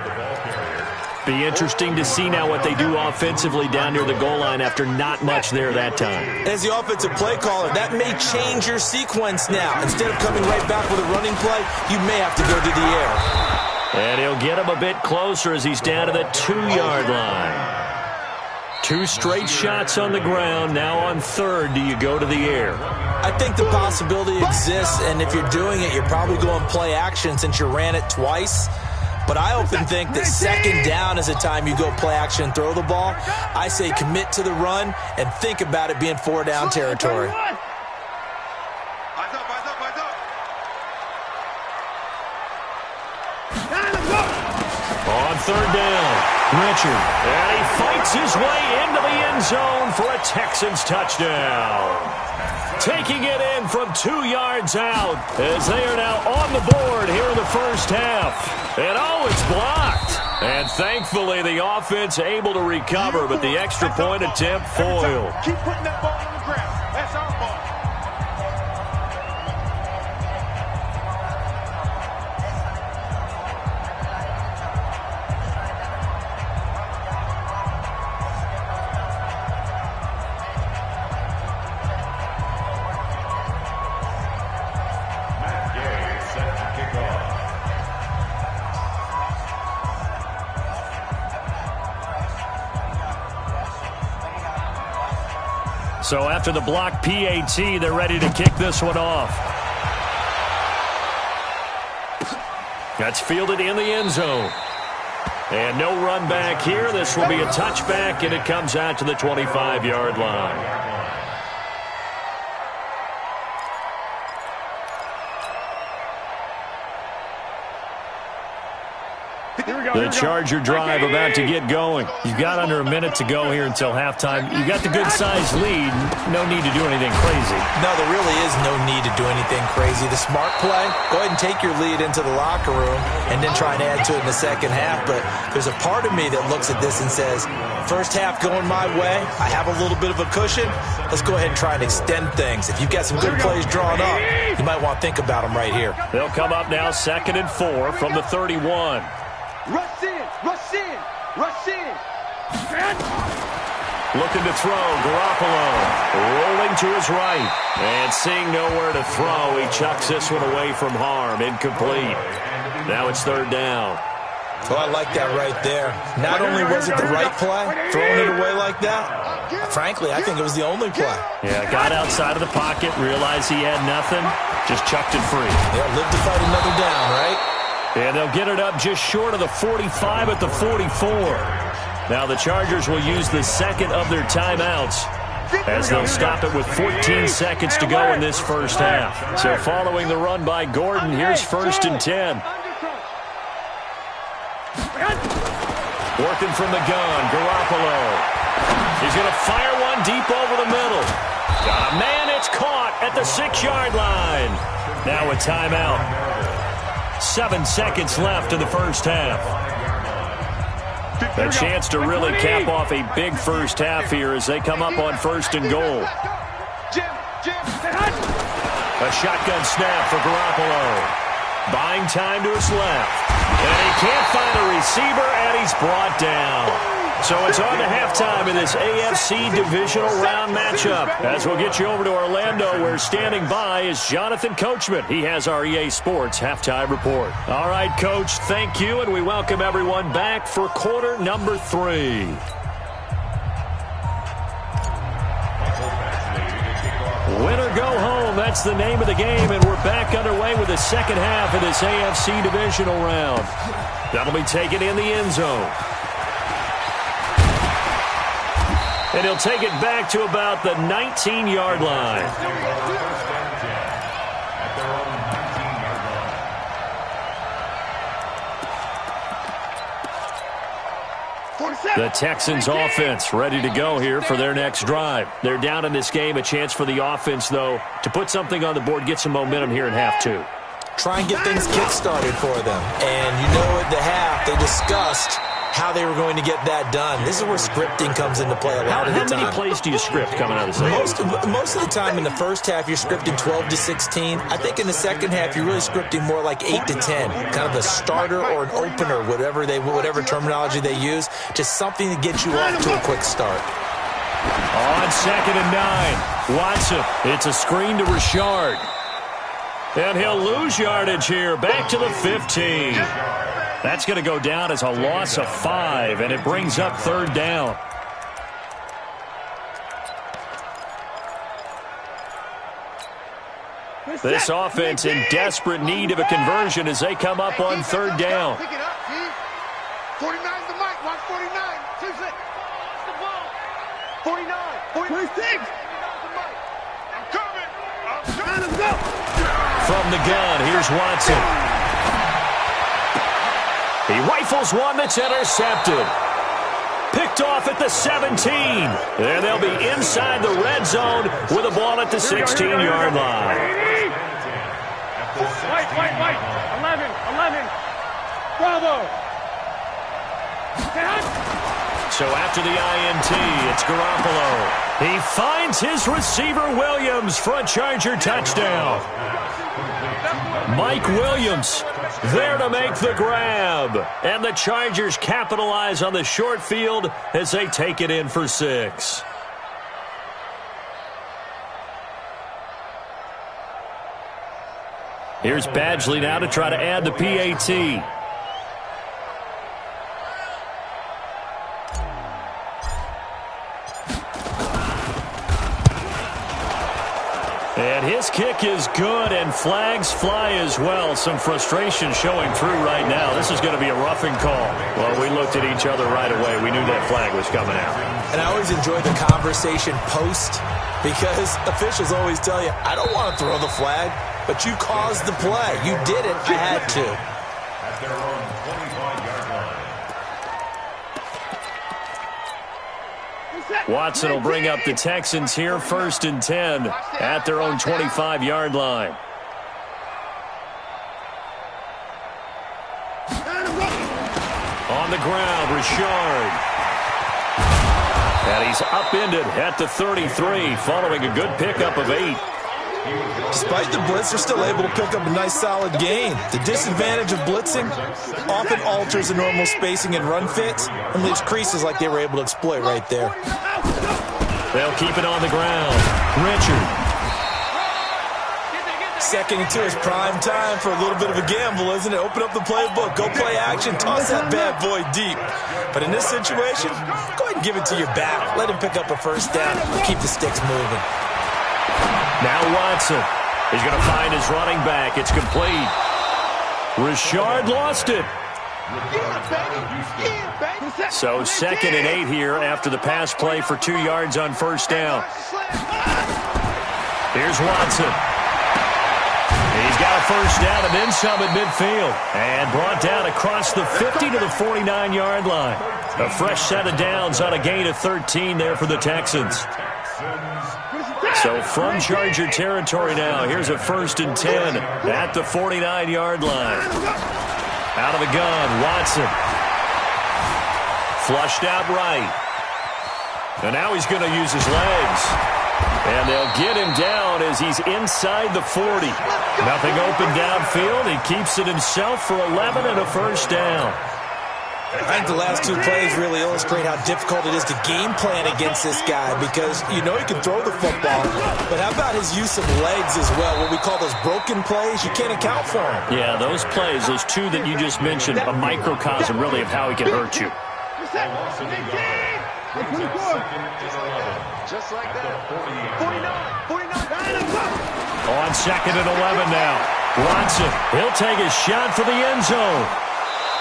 E: Be interesting to see now what they do offensively down near the goal line after not much there that time.
B: As the offensive play caller, that may change your sequence now. Instead of coming right back with a running play, you may have to go to the air.
E: And he'll get him a bit closer as he's down to the 2-yard line. 2 straight shots on the ground. Now on third, do you go to the air?
B: I think the possibility exists, and if you're doing it, you're probably going play action since you ran it twice. But I often think that second down is a time you go play action, throw the ball. I say commit to the run and think about it being 4-down territory.
E: On third down, Richard. And he fights his way into the end zone for a Texans touchdown. Taking it in from 2 yards out as they are now on the board here in the first half. And oh, it's blocked. And thankfully the offense able to recover, but the extra point attempt foiled.
J: Keep putting that ball on the ground. That's our ball.
E: So after the block PAT, they're ready to kick this one off. That's fielded in the end zone. And no run back here. This will be a touchback, and it comes out to the 25-yard line. The Charger drive about to get going. You've got under a minute to go here until halftime. You've got the good-sized lead. No need to do anything crazy.
B: No, there really is no need to do anything crazy. The smart play, go ahead and take your lead into the locker room and then try and add to it in the second half. But there's a part of me that looks at this and says, first half going my way, I have a little bit of a cushion. Let's go ahead and try and extend things. If you've got some good plays drawn up, you might want to think about them right here.
E: They'll come up now 2nd and 4 from the 31.
O: Rush in, rush in, rush in.
E: Looking to throw, Garoppolo rolling to his right. And seeing nowhere to throw, he chucks this one away from harm. Incomplete. Now it's 3rd down.
B: Oh, I like that right there. Not only was it the right play, throwing it away like that, frankly, I think it was the only play.
E: Yeah, got outside of the pocket, realized he had nothing, just chucked it free.
B: Yeah, live to fight another down, right?
E: And they'll get it up just short of the 45 at the 44. Now the Chargers will use the second of their timeouts as they'll stop it with 14 seconds to go in this first half. So following the run by Gordon, here's 1st and 10. Working from the gun, Garoppolo. He's going to fire one deep over the middle. Got a man, it's caught at the 6-yard line. Now a timeout. 7 seconds left in the first half. A chance to really cap off a big first half here as they come up on 1st and goal. A shotgun snap for Garoppolo. Buying time to his left. And he can't find a receiver, and he's brought down. So it's on to halftime in this AFC divisional round matchup. As we'll get you over to Orlando, where standing by is Jonathan Coachman. He has our EA Sports halftime report. All right, Coach, thank you, and we welcome everyone back for quarter number 3. Win or go home, that's the name of the game, and we're back underway with the second half of this AFC divisional round. That'll be taken in the end zone. And he'll take it back to about the 19-yard line. The Texans offense ready to go here for their next drive. They're down in this game. A chance for the offense, though, to put something on the board, get some momentum here in half 2.
B: Try and get things kick-started for them. And you know at the half, they discussed how they were going to get that done. This is where scripting comes into play a lot of the time.
E: How many plays do you script coming out of the second?
B: Most of the time in the first half, you're scripting 12 to 16. I think in the second half, you're really scripting more like 8 to 10. Kind of a starter or an opener, whatever terminology they use. Just something to get you off to a quick start.
E: On 2nd and 9, Watson. It's a screen to Richard. And he'll lose yardage here, back to the 15. That's going to go down as a loss of 5, and it brings up 3rd down. This offense in desperate need of a conversion as they come up on 3rd down.
J: Pick it up, G. 49's the mic. Watch 49. 49. 26. I'm coming. Let's go.
E: From the gun, here's Watson. He rifles one that's intercepted. Picked off at the 17. And they'll be inside the red zone with a ball at the 16-yard line.
J: Wait. 11. Bravo.
E: So after the INT, it's Garoppolo. He finds his receiver, Williams, for a Charger touchdown. Mike Williams there to make the grab. And the Chargers capitalize on the short field as they take it in for 6. Here's Badgley now to try to add the PAT. And his kick is good, and flags fly as well. Some frustration showing through right now. This is going to be a roughing call. Well, we looked at each other right away. We knew that flag was coming out.
B: And I always enjoy the conversation post because officials always tell you, I don't want to throw the flag, but you caused the play. You did it. I had to.
C: At their own 25-yard line.
E: Watson will bring up the Texans here, 1st and 10 at their own 25-yard line. On the ground, Richard. And he's upended at the 33, following a good pickup of 8.
B: Despite the blitz, they're still able to pick up a nice solid gain. The disadvantage of blitzing often alters the normal spacing and run fits and leaves creases like they were able to exploit right there.
E: They'll keep it on the ground. Richard.
B: Second and 2 is prime time for a little bit of a gamble, isn't it? Open up the playbook, go play action, toss that bad boy deep. But in this situation, go ahead and give it to your back. Let him pick up a first down. Keep the sticks moving.
E: Now Watson. He's going to find his running back. It's complete. Richard lost it. So 2nd and 8 here after the pass play for 2 yards on first down. Here's Watson. He's got a first down and then some at midfield. And brought down across the 50 to the 49-yard line. A fresh set of downs on a gain of 13 there for the Texans. So from Charger territory now, here's a 1st and 10 at the 49-yard line. Out of the gun, Watson. Flushed out right. And now he's going to use his legs. And they'll get him down as he's inside the 40. Nothing open downfield. He keeps it himself for 11 and a first down.
B: I think the last 2 plays really illustrate how difficult it is to game plan against this guy because you know he can throw the football, but how about his use of legs as well? What we call those broken plays, you can't account for them.
E: Yeah, those plays, those 2 that you just mentioned, a microcosm really of how he can hurt you.
O: Just like that. 49.
E: On 2nd and 11 now. Watson, he'll take a shot for the end zone.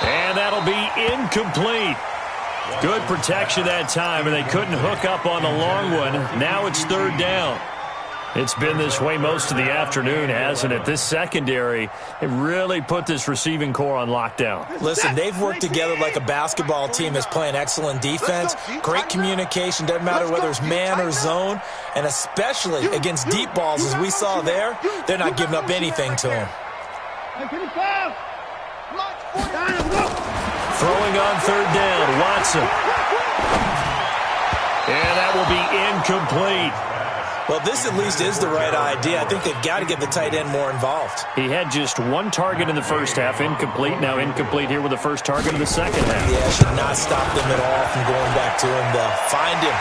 E: And that'll be incomplete. Good protection that time, and they couldn't hook up on the long one. Now it's 3rd down. It's been this way most of the afternoon, hasn't it? This secondary, it really put this receiving core on lockdown.
B: Listen, they've worked together like a basketball team that's playing excellent defense. Great communication, doesn't matter whether it's man or zone. And especially against deep balls, as we saw there, they're not giving up anything to them.
E: Throwing on 3rd down, Watson. And that will be incomplete.
B: Well, this at least is the right idea. I think they've got to get the tight end more involved.
E: He had just 1 target in the first half, incomplete. Now incomplete here with the first target in the second half.
B: Yeah, should not stop them at all from going back to him, though. Find him.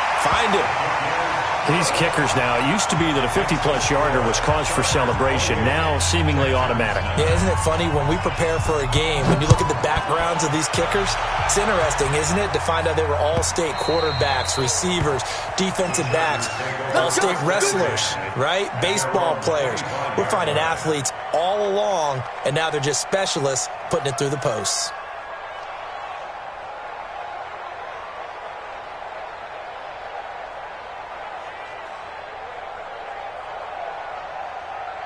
E: These kickers now, it used to be that a 50-plus yarder was cause for celebration. Now seemingly automatic.
B: Yeah, isn't it funny when we prepare for a game, when you look at the backgrounds of these kickers, it's interesting, isn't it, to find out they were all-state quarterbacks, receivers, defensive backs, all-state wrestlers, right? Baseball players. We're finding athletes all along, and now they're just specialists putting it through the posts.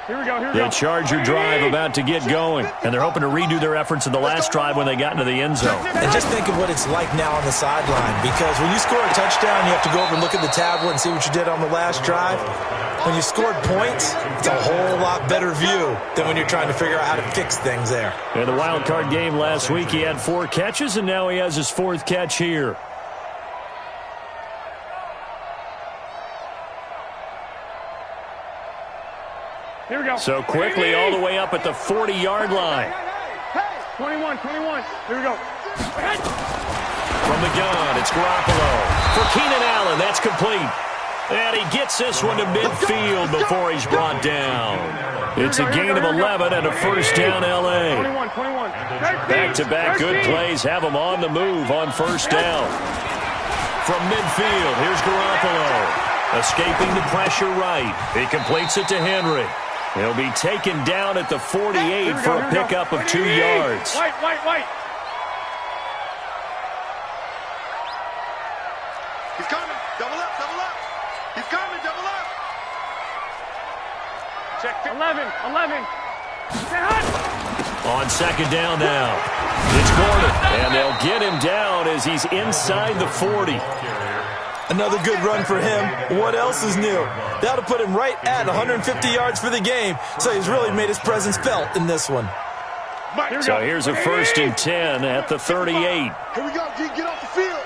J: Here we go.
E: The Charger drive about to get going, and they're hoping to redo their efforts in the last drive when they got into the end zone.
B: And just think of what it's like now on the sideline, because when you score a touchdown, you have to go over and look at the tablet and see what you did on the last drive. When you scored points, it's a whole lot better view than when you're trying to figure out how to fix things there.
E: In the wild card game last week, he had 4 catches, and now he has his 4th catch here.
J: Here we go.
E: So quickly all the way up at the 40-yard line.
J: 21. Here we go.
E: From the gun, it's Garoppolo. For Keenan Allen, that's complete. And he gets this one to midfield before he's brought down. It's a gain of 11 and a first down, L.A.
J: 21.
E: Back-to-back good plays have him on the move on first down. From midfield, here's Garoppolo. Escaping the pressure right. He completes it to Henry. He'll be taken down at the 48 for a pickup of 2 yards.
J: White.
O: He's coming. Double up. He's coming. Double up.
J: Check 11. Stay hot.
E: On second down now. It's Gordon. And they'll get him down as he's inside the 40.
B: Another good run for him. What else is new? That'll put him right at 150 yards for the game. So he's really made his presence felt in this one.
E: So here's a 1st and 10 at the 38.
O: Here we go, G. Get off the field.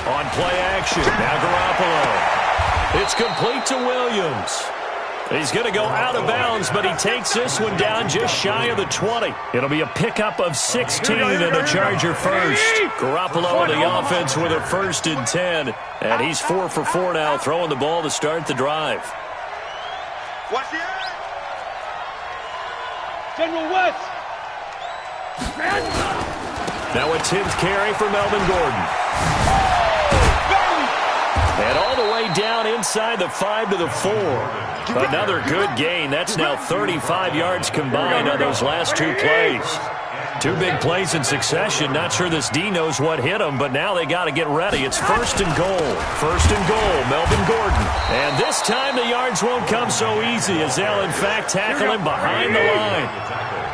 E: On play action, now Garoppolo. It's complete to Williams. He's going to go out of bounds, but he takes this one down just shy of the 20. It'll be a pickup of 16 and a Charger first. Garoppolo in the offense with a 1st and 10. And he's 4 for 4 now, throwing the ball to start the drive.
O: Watch the eye.
J: General West.
E: Now a 10th carry for Melvin Gordon. And all the way down inside the 5 to the 4. Another good gain. That's now 35 yards combined on those last 2 plays. 2 big plays in succession. Not sure this D knows what hit him, but now they got to get ready. It's 1st and goal. 1st and goal, Melvin Gordon. And this time the yards won't come so easy as they'll, in fact, tackle him behind the line.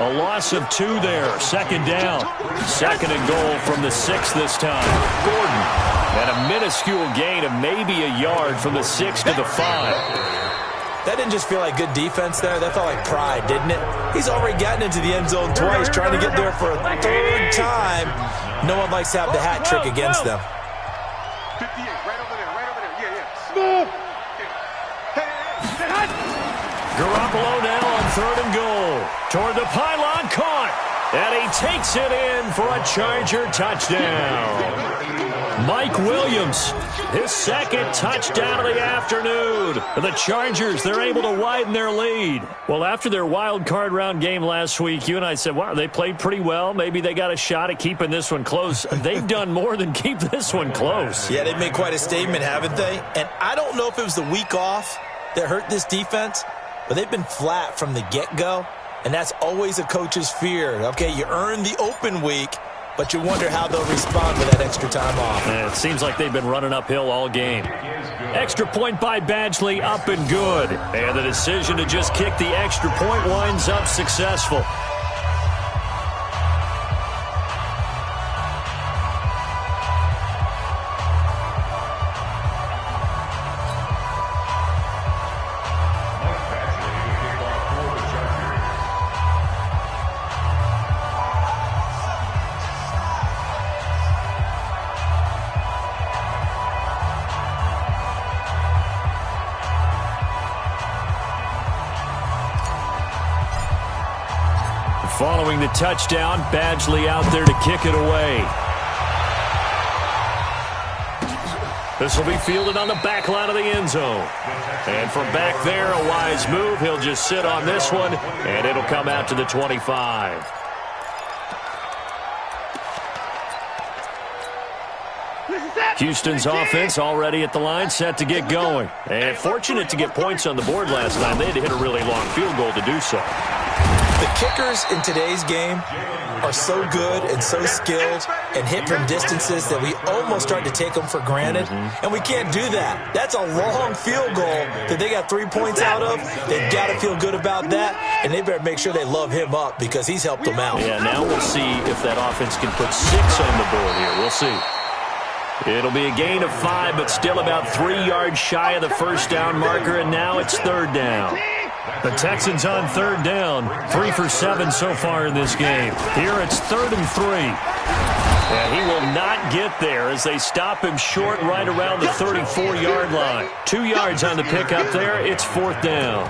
E: A loss of 2 there. 2nd down. 2nd and goal from the 6 this time. Gordon. And a minuscule gain of maybe a yard from the 6 to the 5.
B: That didn't just feel like good defense there. That felt like pride, didn't it? He's already gotten into the end zone twice, trying to get there for a 3rd time. No one likes to have the hat trick against them.
O: 58, right over there. Yeah. Smooth. Hey.
E: Garoppolo now on 3rd and goal. Toward the pylon, caught. And he takes it in for a Charger touchdown. Mike Williams, his 2nd touchdown of the afternoon. The Chargers, they're able to widen their lead. Well, after their wild card round game last week, you and I said, wow, they played pretty well. Maybe they got a shot at keeping this one close. They've done more than keep this one close.
B: Yeah, they've made quite a statement, haven't they? And I don't know if it was the week off that hurt this defense, but they've been flat from the get-go. And that's always a coach's fear. Okay, you earn the open week, but you wonder how they'll respond with that extra time off.
E: And it seems like they've been running uphill all game. Extra point by Badgley, up and good. And the decision to just kick the extra point winds up successful. Following the touchdown, Badgley out there to kick it away. This will be fielded on the back line of the end zone. And from back there, a wise move. He'll just sit on this one, and it'll come out to the 25. Houston's offense already at the line, set to get going. And fortunate to get points on the board last time. They had to hit a really long field goal to do so.
B: The kickers in today's game are so good and so skilled and hit from distances that we almost start to take them for granted. And we can't do that. That's a long field goal that they got 3 points out of. They've got to feel good about that, and they better make sure they love him up because he's helped them out.
E: Yeah, now we'll see if that offense can put 6 on the board here. We'll see. It'll be a gain of 5, but still about 3 yards shy of the first down marker, and now it's 3rd down. The Texans on 3rd down, 3 for 7 so far in this game. Here it's 3rd and 3. And he will not get there as they stop him short right around the 34-yard line. 2 yards on the pickup there. It's 4th down.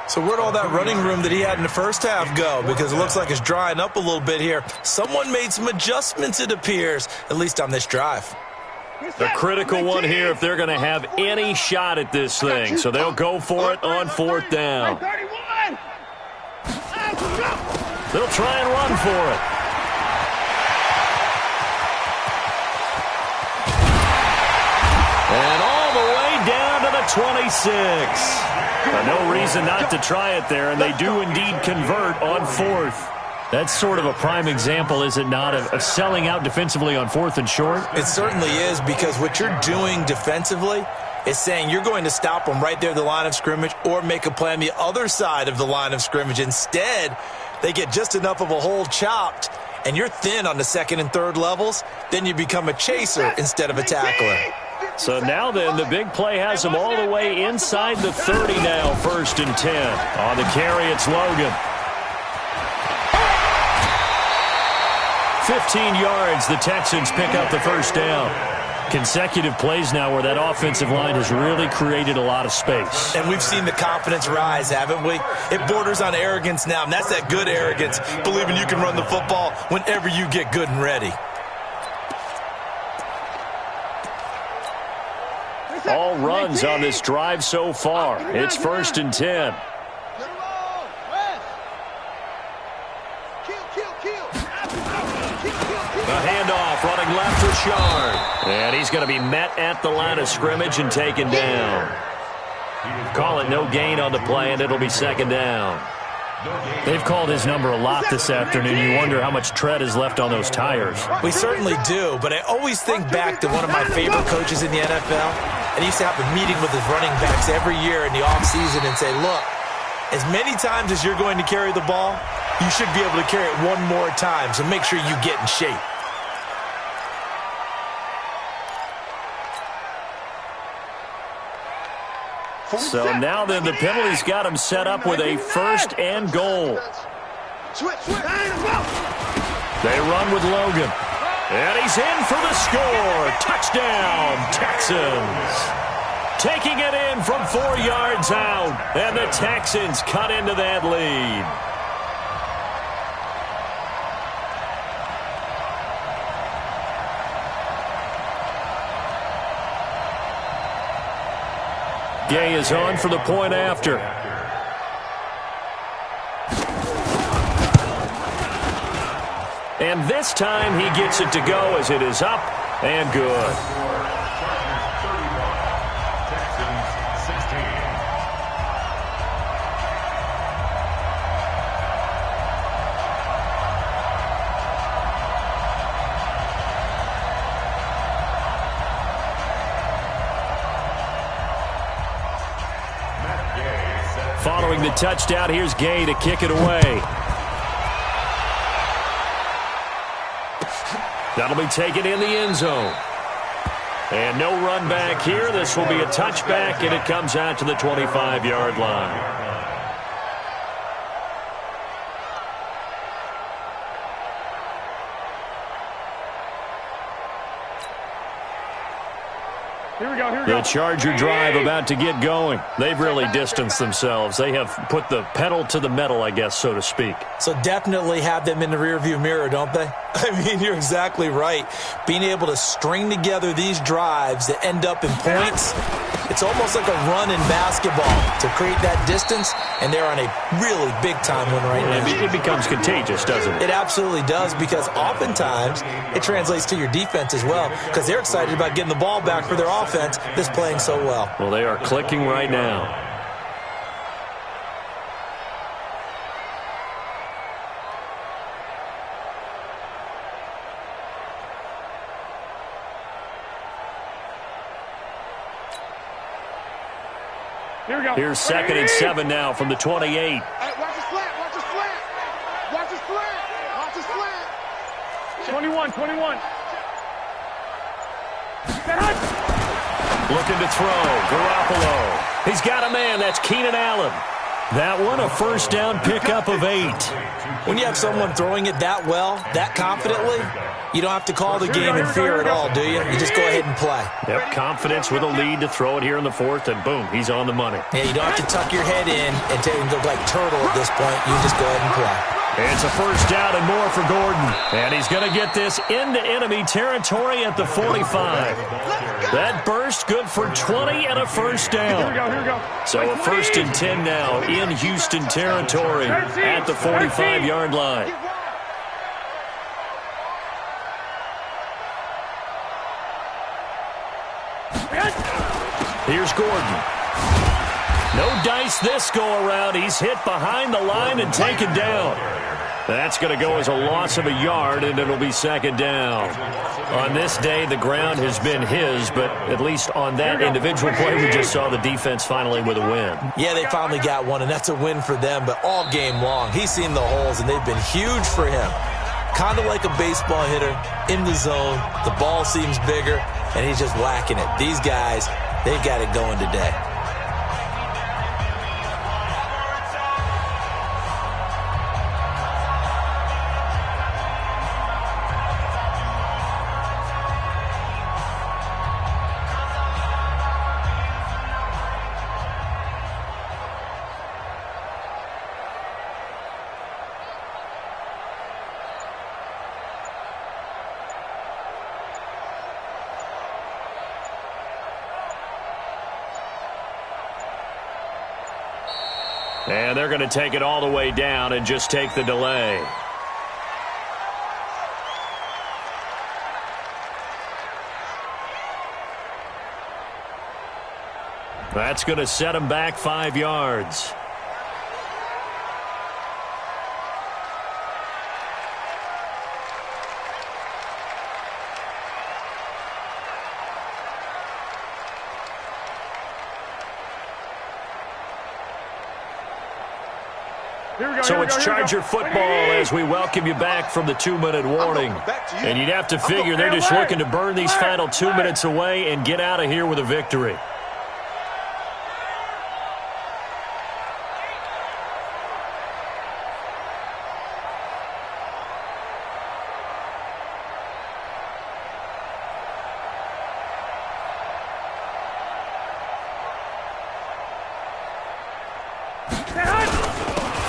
B: So where'd all that running room that he had in the first half go? Because it looks like it's drying up a little bit here. Someone made some adjustments, it appears, at least on this drive.
E: The critical one here if they're going to have any shot at this thing. So they'll go for it on 4th down. They'll try and run for it. And all the 26. No reason not to try it there, and they do indeed convert on 4th. That's sort of a prime example, is it not, of selling out defensively on 4th and short?
B: It certainly is, because what you're doing defensively is saying you're going to stop them right there at the line of scrimmage or make a play on the other side of the line of scrimmage. Instead, they get just enough of a hole chopped, and you're thin on the 2nd and 3rd levels. Then you become a chaser instead of a tackler.
E: So now then, the big play has them all the way inside the 30 now, 1st and 10. On the carry, it's Logan. 15 yards, the Texans pick up the 1st down. Consecutive plays now where that offensive line has really created a lot of space.
B: And we've seen the confidence rise, haven't we? It borders on arrogance now, and that's that good arrogance, believing you can run the football whenever you get good and ready.
E: All runs on this drive so far. It's 1st and 10. The handoff, running left to Shard. And he's going to be met at the line of scrimmage and taken down. Call it no gain on the play, and it'll be 2nd down. They've called his number a lot this afternoon. You wonder how much tread is left on those tires.
B: We certainly do, but I always think back to one of my favorite coaches in the NFL, and he used to have a meeting with his running backs every year in the offseason and say, look, as many times as you're going to carry the ball, you should be able to carry it one more time, so make sure you get in shape.
E: So now then, the penalty's got him set up with a 1st and goal. They run with Logan. And he's in for the score. Touchdown, Texans. Taking it in from 4 yards out. And the Texans cut into that lead. Gay is on for the point after. And this time he gets it to go as it is up and good. Following the touchdown, here's Gay to kick it away. That'll be taken in the end zone. And no run back here. This will be a touchback, and it comes out to the 25-yard line. The Charger drive about to get going. They've really distanced themselves. They have put the pedal to the metal, I guess, so to speak.
B: So definitely have them in the rearview mirror, don't they? I mean, you're exactly right. Being able to string together these drives that end up in points, it's almost like a run in basketball to create that distance, and they're on a really big-time one right now.
E: It becomes contagious, doesn't it?
B: It absolutely does, because oftentimes it translates to your defense as well, because they're excited about getting the ball back for their offense that's playing so well.
E: Well, they are clicking right now.
J: Here we go.
E: Here's 2nd and 7 now from the 28.
J: Hey, watch his slant. Watch his slant. Watch his slant. Watch his slant. 21.
E: Looking to throw. Garoppolo. He's got a man. That's Keenan Allen. That one, a 1st down pickup of 8.
B: When you have someone throwing it that well, that confidently, you don't have to call the game in fear at all, do you? You just go ahead and play.
E: Yep, confidence with a lead to throw it here in the 4th, and boom, he's on the money.
B: Yeah, you don't have to tuck your head in and go like turtle at this point. You just go ahead and play.
E: It's a 1st down and more for Gordon. And he's going to get this into enemy territory at the 45. That burst good for 20 and a 1st down.
J: Here we go.
E: So a 1st and 10 now in Houston territory at the 45-yard line. Here's Gordon. No dice this go-around. He's hit behind the line and taken down. That's going to go as a loss of a yard, and it'll be second down. On this day, the ground has been his, but at least on that individual play, we just saw the defense finally with a win.
B: Yeah, they finally got one, and that's a win for them, but all game long, he's seen the holes, and they've been huge for him. Kind of like a baseball hitter in the zone. The ball seems bigger, and he's just whacking it. These guys, they've got it going today.
E: And they're going to take it all the way down and just take the delay. That's going to set him back 5 yards. So it's Charger football as we welcome you back from the 2-minute warning. And you'd have to figure they're just looking to burn these final 2 minutes away and get out of here with a victory.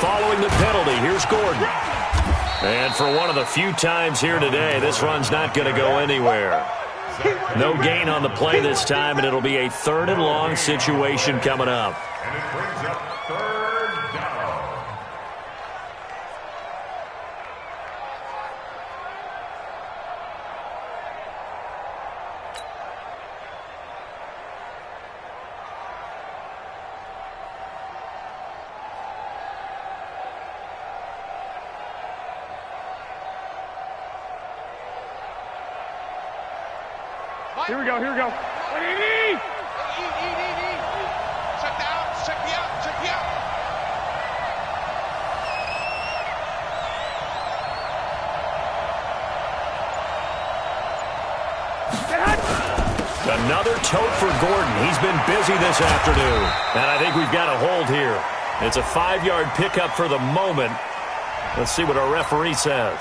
E: Following the penalty, here's Gordon. And for one of the few times here today, this run's not going to go anywhere. No gain on the play this time, and it'll be a 3rd and long situation coming up.
C: And it brings up 3rd down.
J: Here we go, here we go.
O: Check out, check me out, check me out.
E: Another tote for Gordon. He's been busy this afternoon. And I think we've got a hold here. It's a 5-yard pickup for the moment. Let's see what our referee says.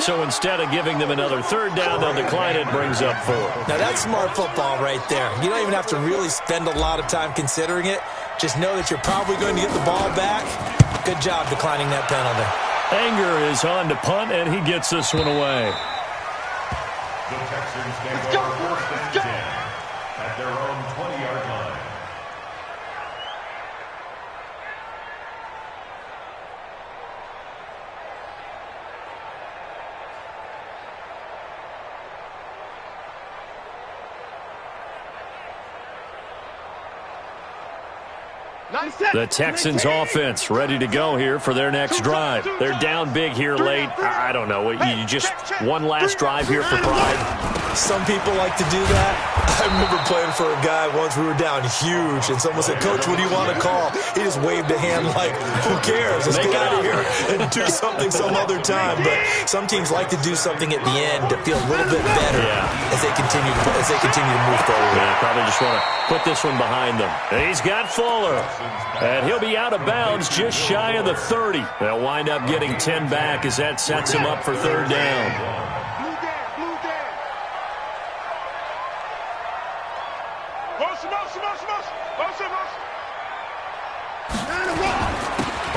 E: So instead of giving them another 3rd down, they'll decline it, brings up 4.
B: Now that's smart football right there. You don't even have to really spend a lot of time considering it. Just know that you're probably going to get the ball back. Good job declining that penalty.
E: Anger is on to punt, and he gets this one away.
C: The Texans take over 1st and 10 at their own 20-yard line.
E: The Texans offense ready to go here for their next drive. They're down big here late. I don't know. You just one last drive here for pride.
B: Some people like to do that. I remember playing for a guy once. We were down huge, and someone said, "Coach, what do you want to call?" He just waved a hand like, "Who cares? Let's get out of here and do something some other time." But some teams like to do something at the end to feel a little bit better as they continue to move forward.
E: Yeah, probably just want to put this one behind them. And he's got Fuller, and he'll be out of bounds just shy of the 30. They'll wind up getting 10 back as that sets him up for 3rd down.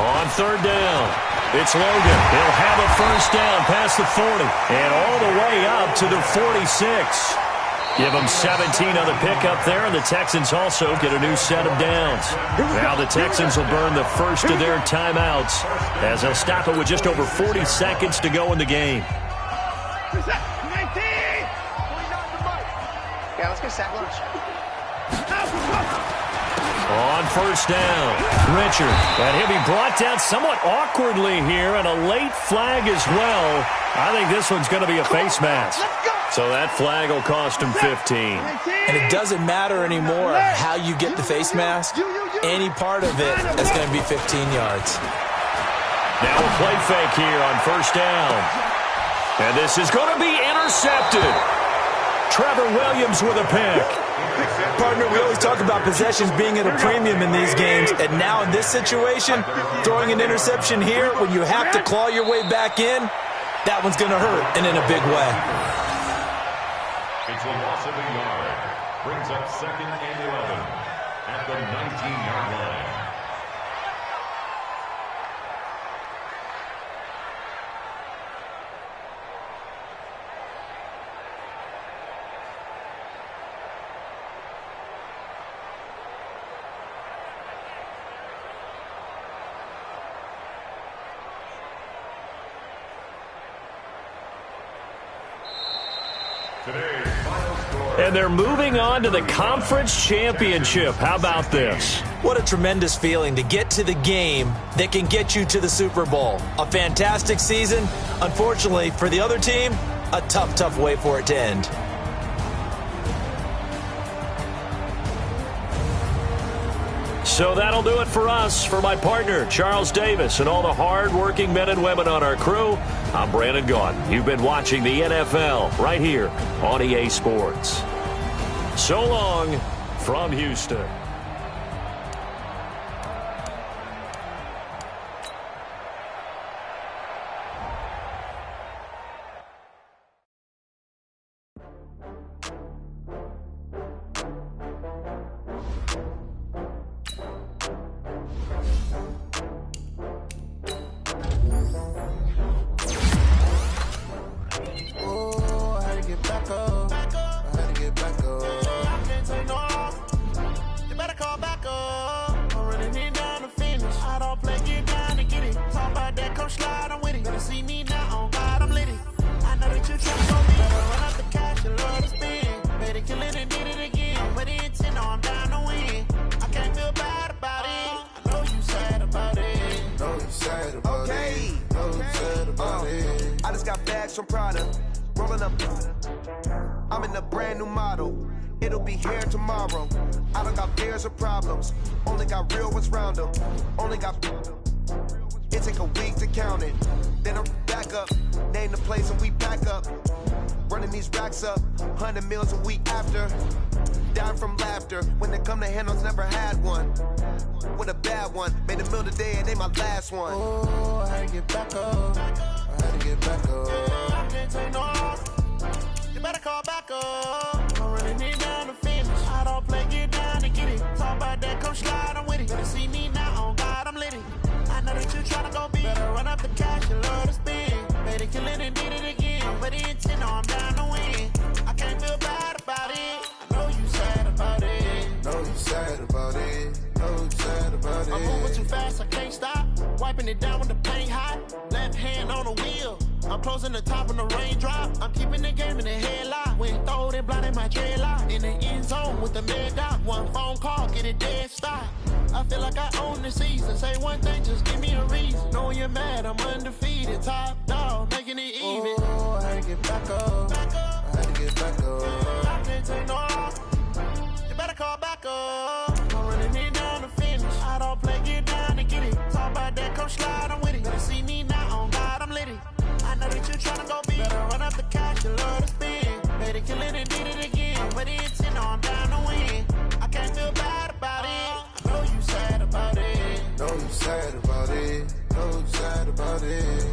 E: On 3rd down, it's Logan. He'll have a 1st down past the 40 and all the way up to the 46. Give them 17 on the pickup there, and the Texans also get a new set of downs. Now the Texans will burn the first of their timeouts as they'll stop it with just over 40 seconds to go in the game.
O: Yeah, let's get sack lunch.
E: On first down, Richard. And he'll be brought down somewhat awkwardly here, and a late flag as well. I think this one's going to be a face mask. So that flag will cost him 15.
B: And it doesn't matter anymore how you get the face mask. Any part of it is going to be 15 yards.
E: Now a play fake here on first down. And this is going to be intercepted. Trevor Williams with a pick.
B: Partner, we always talk about possessions being at a premium in these games, and now in this situation, throwing an interception here when you have to claw your way back in, that one's going to hurt, and in a big way.
C: It's a loss of a yard. Brings up 2nd and 11 at the 19-yard line.
E: And they're moving on to the conference championship. How about this?
B: What a tremendous feeling to get to the game that can get you to the Super Bowl. A fantastic season. Unfortunately, for the other team, a tough, tough way for it to end.
E: So that'll do it for us. For my partner, Charles Davis, and all the hard-working men and women on our crew, I'm Brandon Gaudin. You've been watching the NFL right here on EA Sports. So long from Houston.
H: I'm in a brand new model. It'll be here tomorrow. I don't got fears or problems. Only got real ones round them. Only got. It take a week to count it. Then I'm back up. Name the place and we back up. Running these racks up. 100 meals a week after. Dying from laughter. When they come to handles, never had one. With a bad one. Made a meal today and they my last one. Oh, I had to get back up. I had to get back up. I can't take no off. You better call back up. I'm running it down to finish. I don't play, get down and get it. Talk about that, come slide, I'm with it. Better see me now, on God, I'm lit it. I know that you tryna go big. Better run up the cash, you love to spend. Made it, kill it, and did it again. But the intent, no, I'm down to win. I can't feel bad about it. I know you sad about it. Know you sad about it. Know you sad about it. I'm moving too fast, I can't stop. Wiping it down with the paint hot. Left hand on the wheel. I'm closing the top when the raindrop. I'm keeping the game in the headlock. When throwed and blinded my dreadlock. In the end zone with the mad dot. One phone call, get it dead stop. I feel like I own the season. Say one thing, just give me a reason. Knowing you're mad, I'm undefeated. Top dog, making it even. Oh, I had to get back up. I had to get back up. I can't take no off. You better call back up. I'm running it down to finish. I don't play, get down and get it. Talk about that, come slide, I'm with it. Better see me now, on God, I'm lit it. I know that you tryna go big. Better run up the cash, you love to spend. Made it, kill it, and did it again. But the intent, no, I'm down to win. I can't feel bad about it. I know you sad about it. Know you sad about it. Know you sad about it.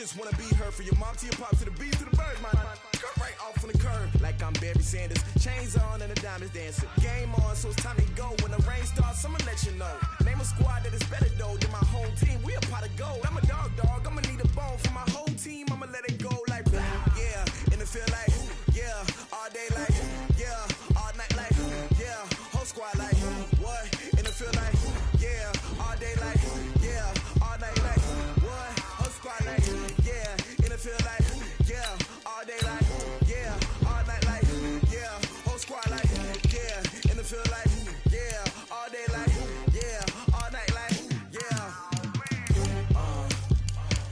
H: just wanna be her. For your mom to your pop to the beat to the birds, man. Cut right off on the curb, like I'm Barry Sanders. Chains on and the diamonds dancing. Game on, so it's time to go. When the rain starts, I'ma let you know. Name a squad that is better though than my home team. We a pot of gold. I'm a dog. I'ma need a bone for my whole team. I'ma let it go like yeah. And it feel like yeah. All day like yeah. All night like yeah. Whole squad like what? And it feel like yeah. All day like yeah. All night like what? Whole squad like yeah. And it feel like yeah. All day like yeah. All night like yeah. Whole squad like yeah. And it feel like yeah. All day like yeah. All night like yeah.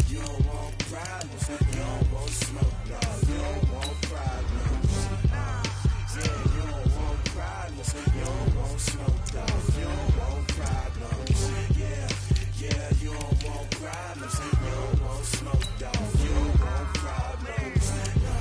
G: You don't want problems, you don't want smoke, dog. You don't want problems. Yeah, you don't want problems, you don't want smoke, dog. You don't want problems. Yeah, you don't want problems, you don't want smoke, dog. You don't want problems. No,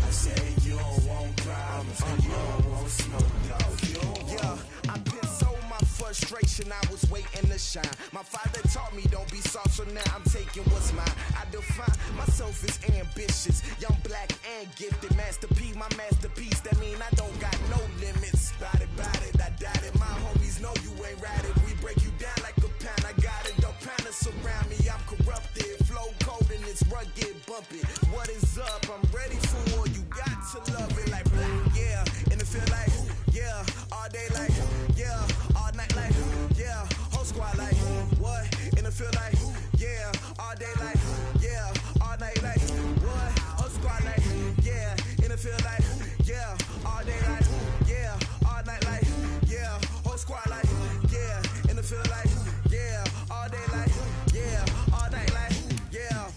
G: I say you don't want problems, you don't want smoke, dog. You don't want.
H: Yeah, I've been so my frustration, I was waiting to shine. My father taught me don't be soft, so now I'm taking what's mine. I define myself as ambitious, young, black, and gifted. Master P, my masterpiece. That mean I don't got no limits. Bout it, I doubt it. My homies know you ain't right it. We break you down like a pound. I got it, don't pound to surround me. I'm corrupted, flow cold and it's rugged, bumpy. What is up? I'm ready for war. You got to love it like black, yeah. And it feel like yeah. All day like yeah. All night like yeah. Whole squad like what? And it feel like yeah. All day like yeah. All night like what? Whole squad like yeah. And it feel like yeah. All day like yeah. All night like yeah. Whole squad like yeah. And it feel like yeah. All day like yeah. All night like yeah.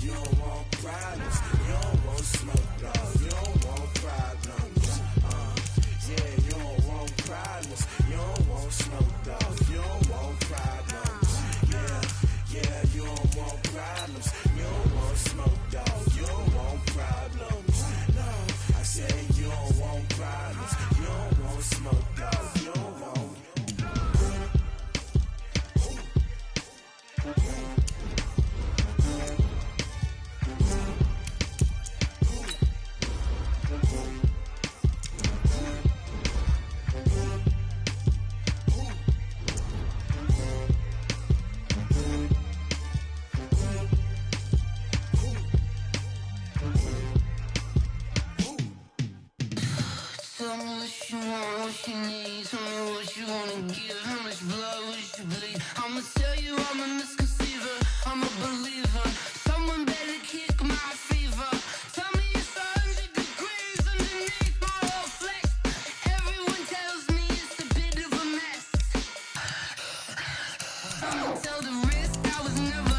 G: You don't want problems, you don't want smoke, dog. You don't want problems. Yeah, you don't want problems, you don't want smoke, dog. You don't want problems. Yeah, you don't want problems, you don't want smoke, dog. You don't want problems. No, I say you don't want problems, you don't want smoke, dog. You don't want.
F: Tell me what you want, what you need. Tell me what you wanna give. How much blood would you bleed? I'ma tell you I'm a misconceiver. I'm a believer. Someone better kick my fever. Tell me it's 100 degrees underneath my whole flex. Everyone tells me it's a bit of a mess. I'ma tell the risk I was never